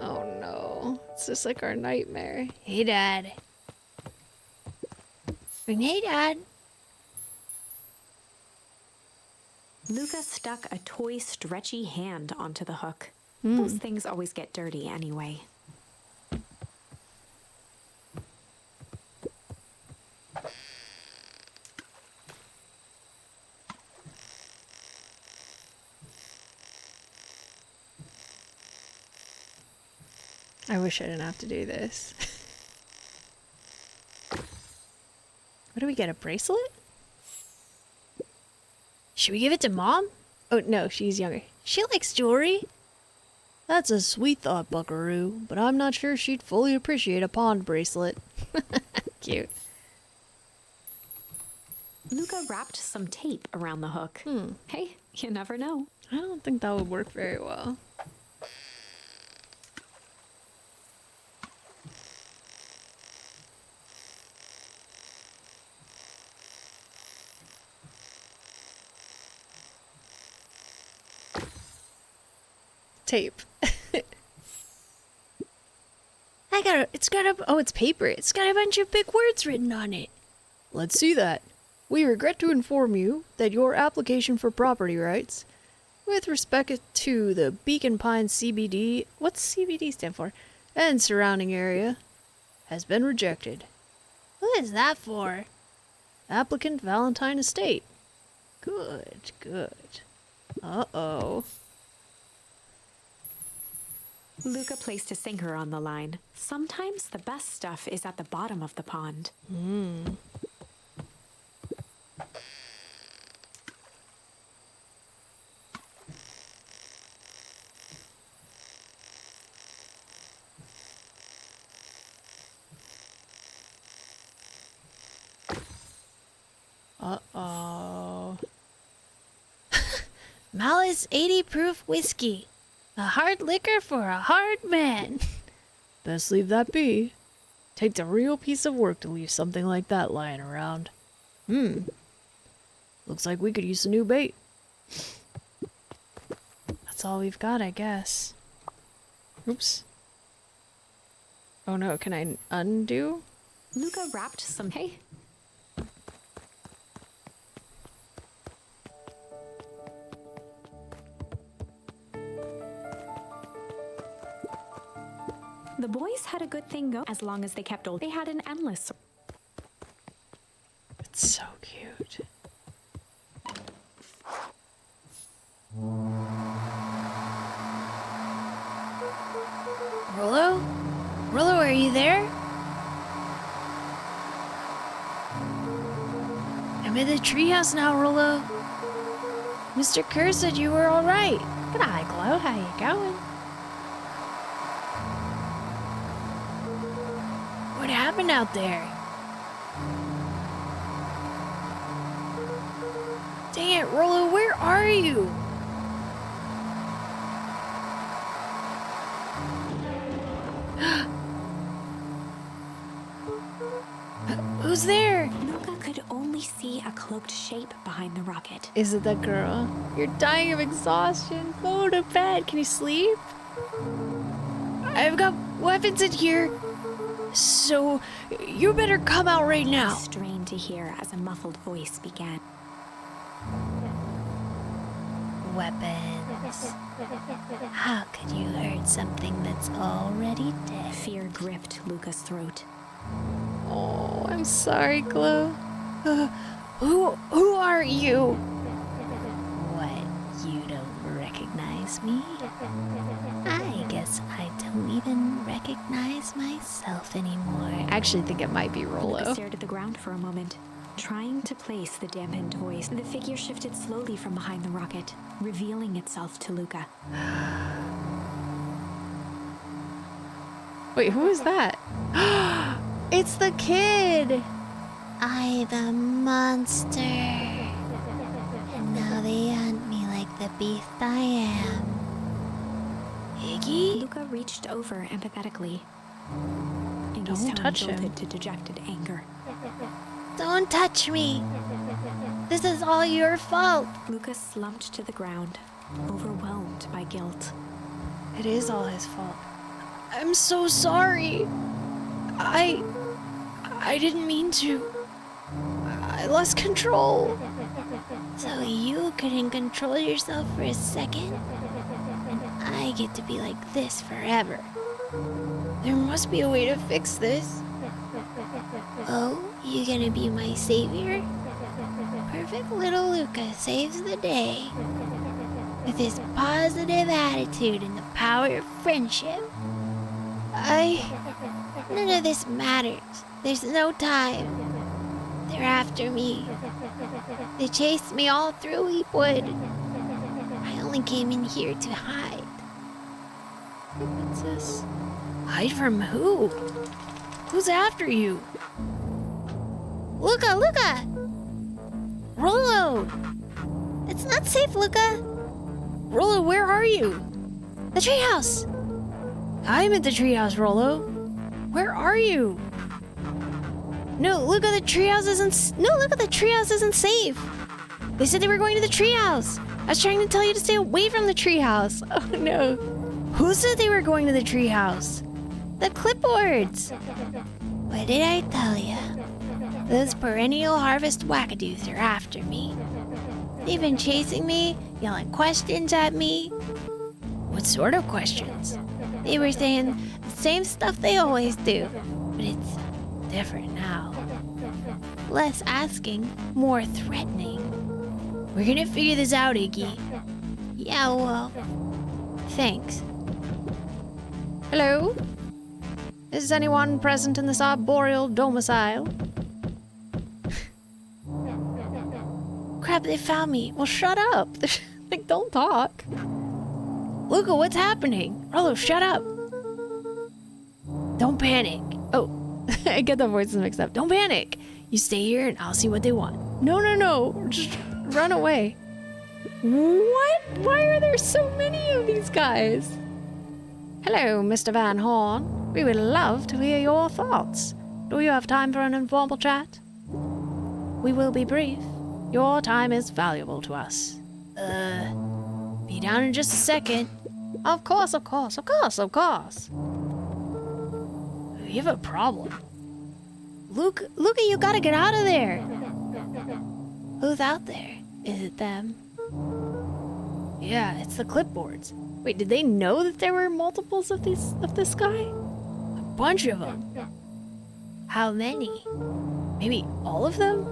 Oh no. It's just like our nightmare. Hey, Dad. Hey, Dad. Luca stuck a toy stretchy hand onto the hook. Those things always get dirty anyway. I wish I didn't have to do this. What do we get, a bracelet? Should we give it to Mom? Oh, no, she's younger. She likes jewelry. That's a sweet thought, Buckaroo, but I'm not sure she'd fully appreciate a pond bracelet. Cute. Luca wrapped some tape around the hook. Hey, you never know. I don't think that would work very well. tape. It's paper. It's got a bunch of big words written on it. Let's see that. We regret to inform you that your application for property rights with respect to the Beacon Pines CBD, what's CBD stand for, and surrounding area, has been rejected. What is that for? Applicant Valentine Estate. Good, good. Uh-oh. Luca placed a sinker on the line. Sometimes the best stuff is at the bottom of the pond. Uh-oh. Malice 80 proof whiskey. A hard liquor for a hard man. Best leave that be. Takes a real piece of work to leave something like that lying around. Looks like we could use a new bait. That's all we've got, I guess. Oops. Oh no, can I undo? Luca wrapped some hay. The boys had a good thing go as long as they kept old. They had an endless. It's so cute. Rollo? Rollo, are you there? I'm in the treehouse now, Rollo. Mr. Kerr said you were all right. G'day, Glow. How you going? What happened out there? Dang it, Rollo, where are you? Who's there? Luca could only see a cloaked shape behind the rocket. Is it that girl? You're dying of exhaustion. Go to bed. Can you sleep? I've got weapons in here. So, you better come out right now. Strained to hear as a muffled voice began. Weapons. How could you hurt something that's already dead? Fear gripped Luca's throat. Oh, I'm sorry, Glow. Who are you? What, you don't recognize me? I guess I don't even recognize myself anymore. I actually think it might be Luca Rollo. stared at the ground for a moment, trying to place the dampened voice. The figure shifted slowly from behind the rocket, revealing itself to Luca. Wait, who is that? It's the kid! I'm a monster. And now they hunt me like the beast I am. Iggy? Luca reached over empathetically. Iggy's Don't tone touch him. jolted to dejected anger. Don't touch me. This is all your fault. Luca slumped to the ground, overwhelmed by guilt. It is all his fault. I'm so sorry. I didn't mean to. I lost control. So you couldn't control yourself for a second? And I get to be like this forever. There must be a way to fix this. Oh, you gonna be my savior? Perfect little Luca saves the day. With his positive attitude and the power of friendship. None of this matters. There's no time. They're after me. They chased me all through Leapwood. I only came in here to hide. What's this? Hide from who? Who's after you? Luca, Luca! Rollo! It's not safe, Luca! Rollo, where are you? The treehouse! I'm at the treehouse, Rollo. Where are you? No, Luca, the treehouse isn't. No, Luca, the treehouse isn't safe. They said they were going to the treehouse. I was trying to tell you to stay away from the treehouse. Oh no. Who said they were going to the treehouse? The clipboards! What did I tell ya? Those perennial harvest wackadoos are after me. They've been chasing me, yelling questions at me. What sort of questions? They were saying the same stuff they always do, but it's different now. Less asking, more threatening. We're gonna figure this out, Iggy. Yeah, well, thanks. Hello? Is anyone present in this arboreal domicile? Crap, they found me. Well, shut up. Like, don't talk. Luca, what's happening? Rollo, shut up. Don't panic. Oh, I get the voices mixed up. Don't panic. You stay here and I'll see what they want. No. Just run away. What? Why are there so many of these guys? Hello, Mr. Van Horn. We would love to hear your thoughts. Do you have time for an informal chat? We will be brief. Your time is valuable to us. Be down in just a second. Of course. You have a problem. Luca, you gotta get out of there. Who's out there? Is it them? Yeah, it's the clipboards. Wait, did they know that there were multiples of this guy? A bunch of them. How many? Maybe all of them?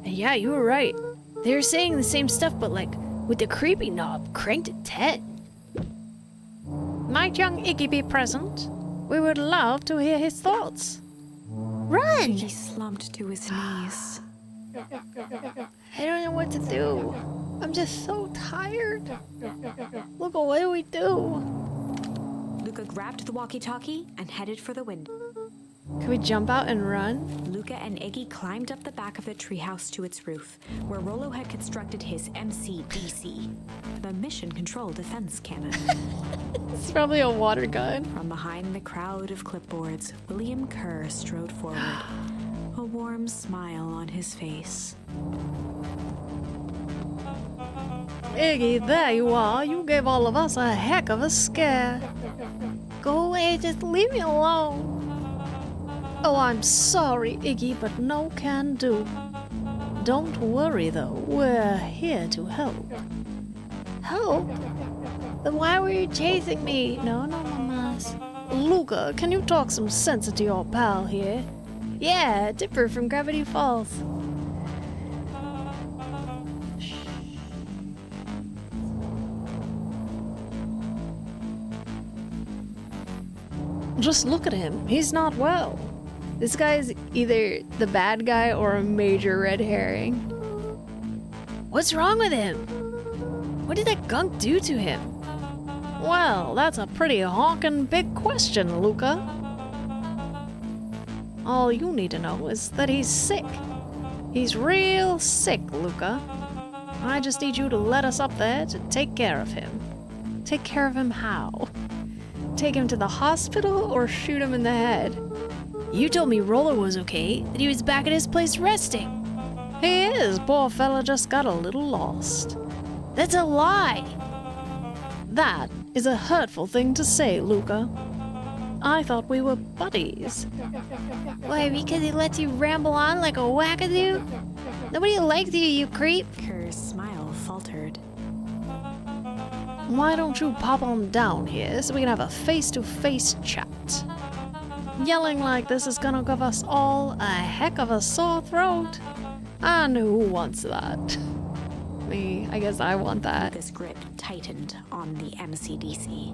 And yeah, you were right. They were saying the same stuff, but like with the creepy knob cranked at 10. Might young Iggy be present? We would love to hear his thoughts. Run! He slumped to his knees. I don't know what to do. I'm just so tired. Luca, what do we do? Luca grabbed the walkie-talkie and headed for the window. Can we jump out and run? Luca and Iggy climbed up the back of the treehouse to its roof, where Rollo had constructed his MCDC, the Mission Control Defense Cannon. It's probably a water gun. From behind the crowd of clipboards, William Kerr strode forward, a warm smile on his face. Iggy, there you are. You gave all of us a heck of a scare. Go away, just leave me alone. Oh, I'm sorry, Iggy, but no can do. Don't worry, though. We're here to help. Help? Then why were you chasing me? No, mamas. Luca, can you talk some sense into your pal here? Yeah, Dipper from Gravity Falls. Just look at him. He's not well. This guy's either the bad guy or a major red herring. What's wrong with him? What did that gunk do to him? Well, that's a pretty honkin' big question, Luca. All you need to know is that he's sick. He's real sick, Luca. I just need you to let us up there to take care of him. Take care of him how? Take him to the hospital or shoot him in the head? You told me Rollo was okay, that he was back at his place resting. He is. Poor fella just got a little lost. That's a lie. That is a hurtful thing to say, Luca. I thought we were buddies. Why, because he lets you ramble on like a wackadoo? Nobody likes you, you creep. Kerr's smile faltered. Why don't you pop on down here so we can have a face-to-face chat? Yelling like this is gonna give us all a heck of a sore throat. And who wants that? Me. I guess I want that. Luca's grip tightened on the MCDC.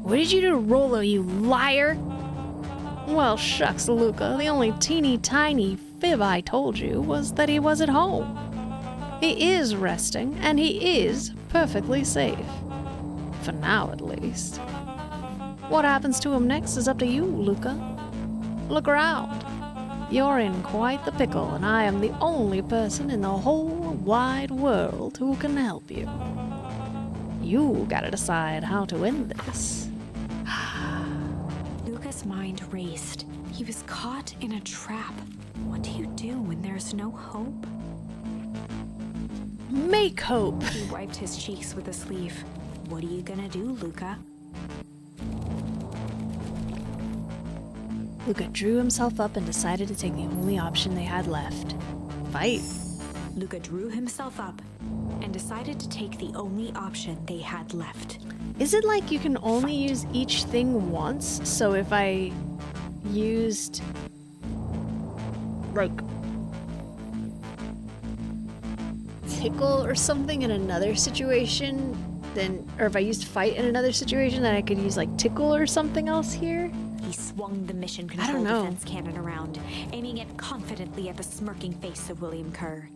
What did you do to Rollo, you liar? Well, shucks, Luca. The only teeny tiny fib I told you was that he was at home. He is resting, and he is perfectly safe. For now, at least. What happens to him next is up to you, Luca. Look around. You're in quite the pickle, and I am the only person in the whole wide world who can help you. You gotta decide how to end this. Luca's mind raced. He was caught in a trap. What do you do when there's no hope? Make hope. He wiped his cheeks with a sleeve. What are you gonna do, Luca? Luca drew himself up and decided to take the only option they had left. Fight. Luca drew himself up and decided to take the only option they had left. Is it like you can only use each thing once? So if I used like tickle or something in another situation, then, or if I used fight in another situation, then I could use like tickle or something else here? He swung the mission I control don't know. defense cannon around, aiming it confidently at the smirking face of William Kerr.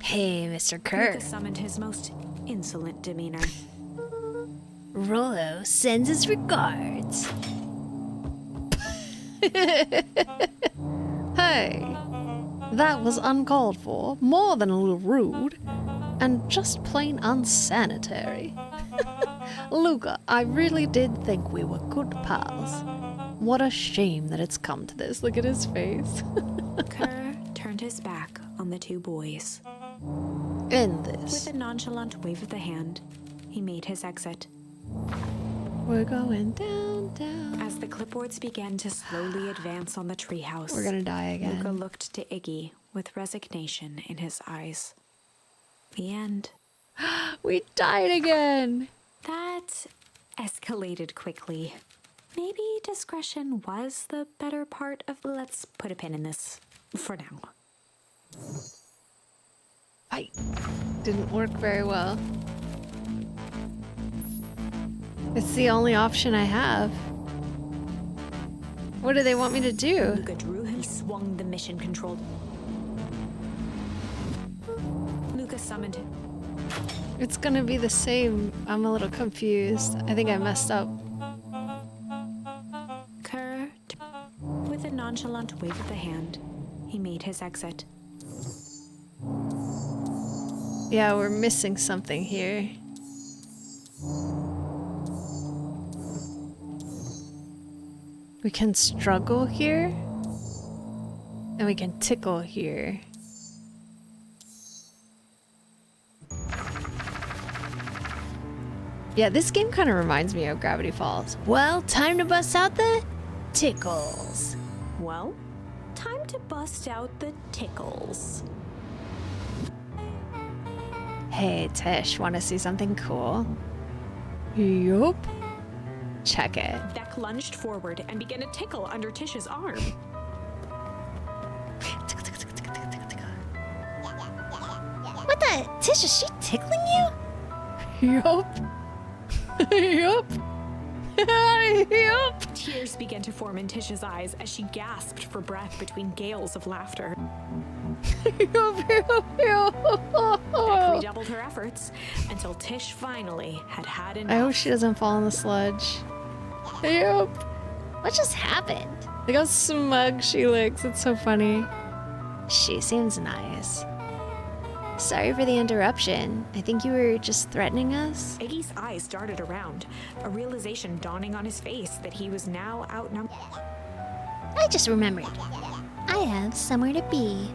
Hey, Mr. Kerr. Luca summoned his most insolent demeanor. Rollo sends his regards. Hey, that was uncalled for, more than a little rude, and just plain unsanitary. Luca, I really did think we were good pals. What a shame that it's come to this. Look at his face. Kerr turned his back on the two boys. End this. With a nonchalant wave of the hand, he made his exit. We're going down, down. As the clipboards began to slowly advance on the treehouse, We're gonna die again. Luca looked to Iggy with resignation in his eyes. The end. We died again. That escalated quickly. Maybe discretion was the better part of. Let's put a pin in this for now. Fight. Didn't work very well. It's the only option I have. What do they want me to do? Luca drew him. He swung the mission control. Luca summoned him. It's gonna be the same. I'm a little confused. I think I messed up. Kerr, with a nonchalant wave of the hand, he made his exit. Yeah, we're missing something here. We can struggle here. And we can tickle here. Yeah, this game kind of reminds me of Gravity Falls. Well, time to bust out the tickles. Well, time to bust out the tickles. Hey, Tish, want to see something cool? Yup. Check it. Beck lunged forward and began to tickle under Tish's arm. What the? Tish, is she tickling you? Yup. Yup. Yup. Tears began to form in Tish's eyes as she gasped for breath between gales of laughter. Yup, yup, yup. Beck redoubled her efforts until Tish finally had enough. I hope she doesn't fall in the sludge. Yup. What just happened? Look how smug she looks. It's so funny. She seems nice. Sorry for the interruption. I think you were just threatening us. Iggy's eyes darted around, a realization dawning on his face that he was now outnumbered. I just remembered. I have somewhere to be.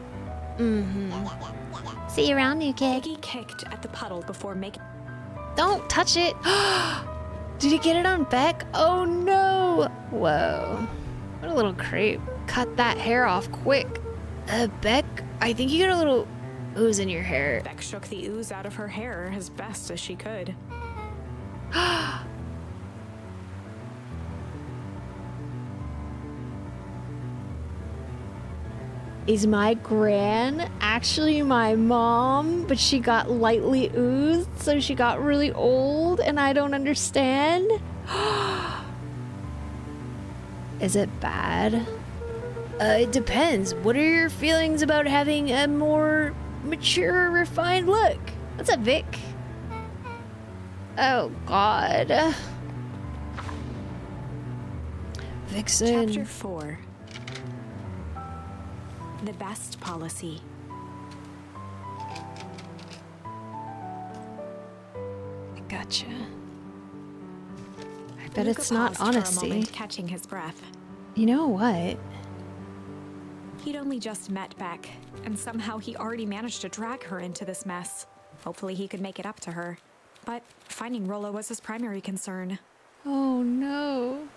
See you around, new kid. Iggy kicked at the puddle before making. Don't touch it. Did he get it on Beck? Oh no. Whoa. What a little creep. Cut that hair off quick. Beck, I think you got a little ooze in your hair. Beck shook the ooze out of her hair as best as she could. Is my gran actually my mom, but she got lightly oozed, so she got really old and I don't understand? Is it bad? It depends. What are your feelings about having a more mature, refined look? What's up, Vic? Oh, God. Vixen. Chapter 4. The best policy. Gotcha. I bet Luca it's not paused for a honesty. moment, catching his breath. You know what? He'd only just met Beck, and somehow he already managed to drag her into this mess. Hopefully he could make it up to her. But finding Rollo was his primary concern. Oh no.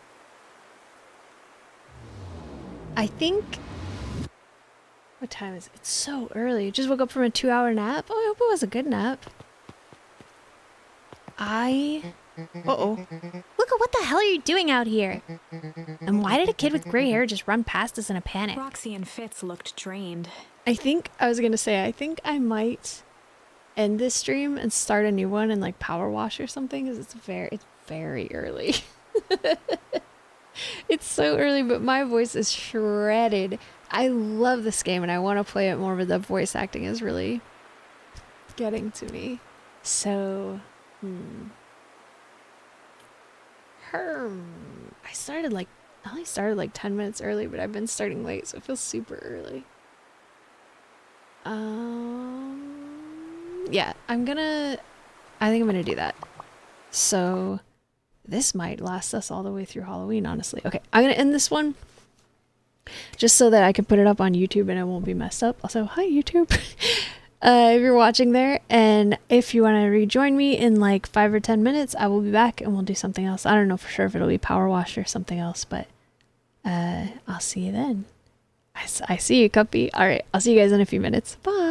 I think... What time is it? It's so early. Just woke up from a 2-hour nap. Oh, I hope it was a good nap. Uh-oh. Luca, what the hell are you doing out here? And why did a kid with gray hair just run past us in a panic? Roxy and Fitz looked drained. I think I might end this stream and start a new one and like power wash or something, because it's very early. It's so early, but my voice is shredded. I love this game and I want to play it more, but the voice acting is really getting to me. So, I only started like 10 minutes early, but I've been starting late, so it feels super early. Yeah, I think I'm gonna do that. So this might last us all the way through Halloween, honestly. Okay, I'm gonna end this one just so that I can put it up on YouTube and it won't be messed up. Also, hi YouTube. If you're watching there, and if you want to rejoin me in like 5 or 10 minutes, I will be back and we'll do something else. I don't know for sure if it'll be power wash or something else, but I'll see you then. I see you, Cuppy. All right, I'll see you guys in a few minutes. Bye.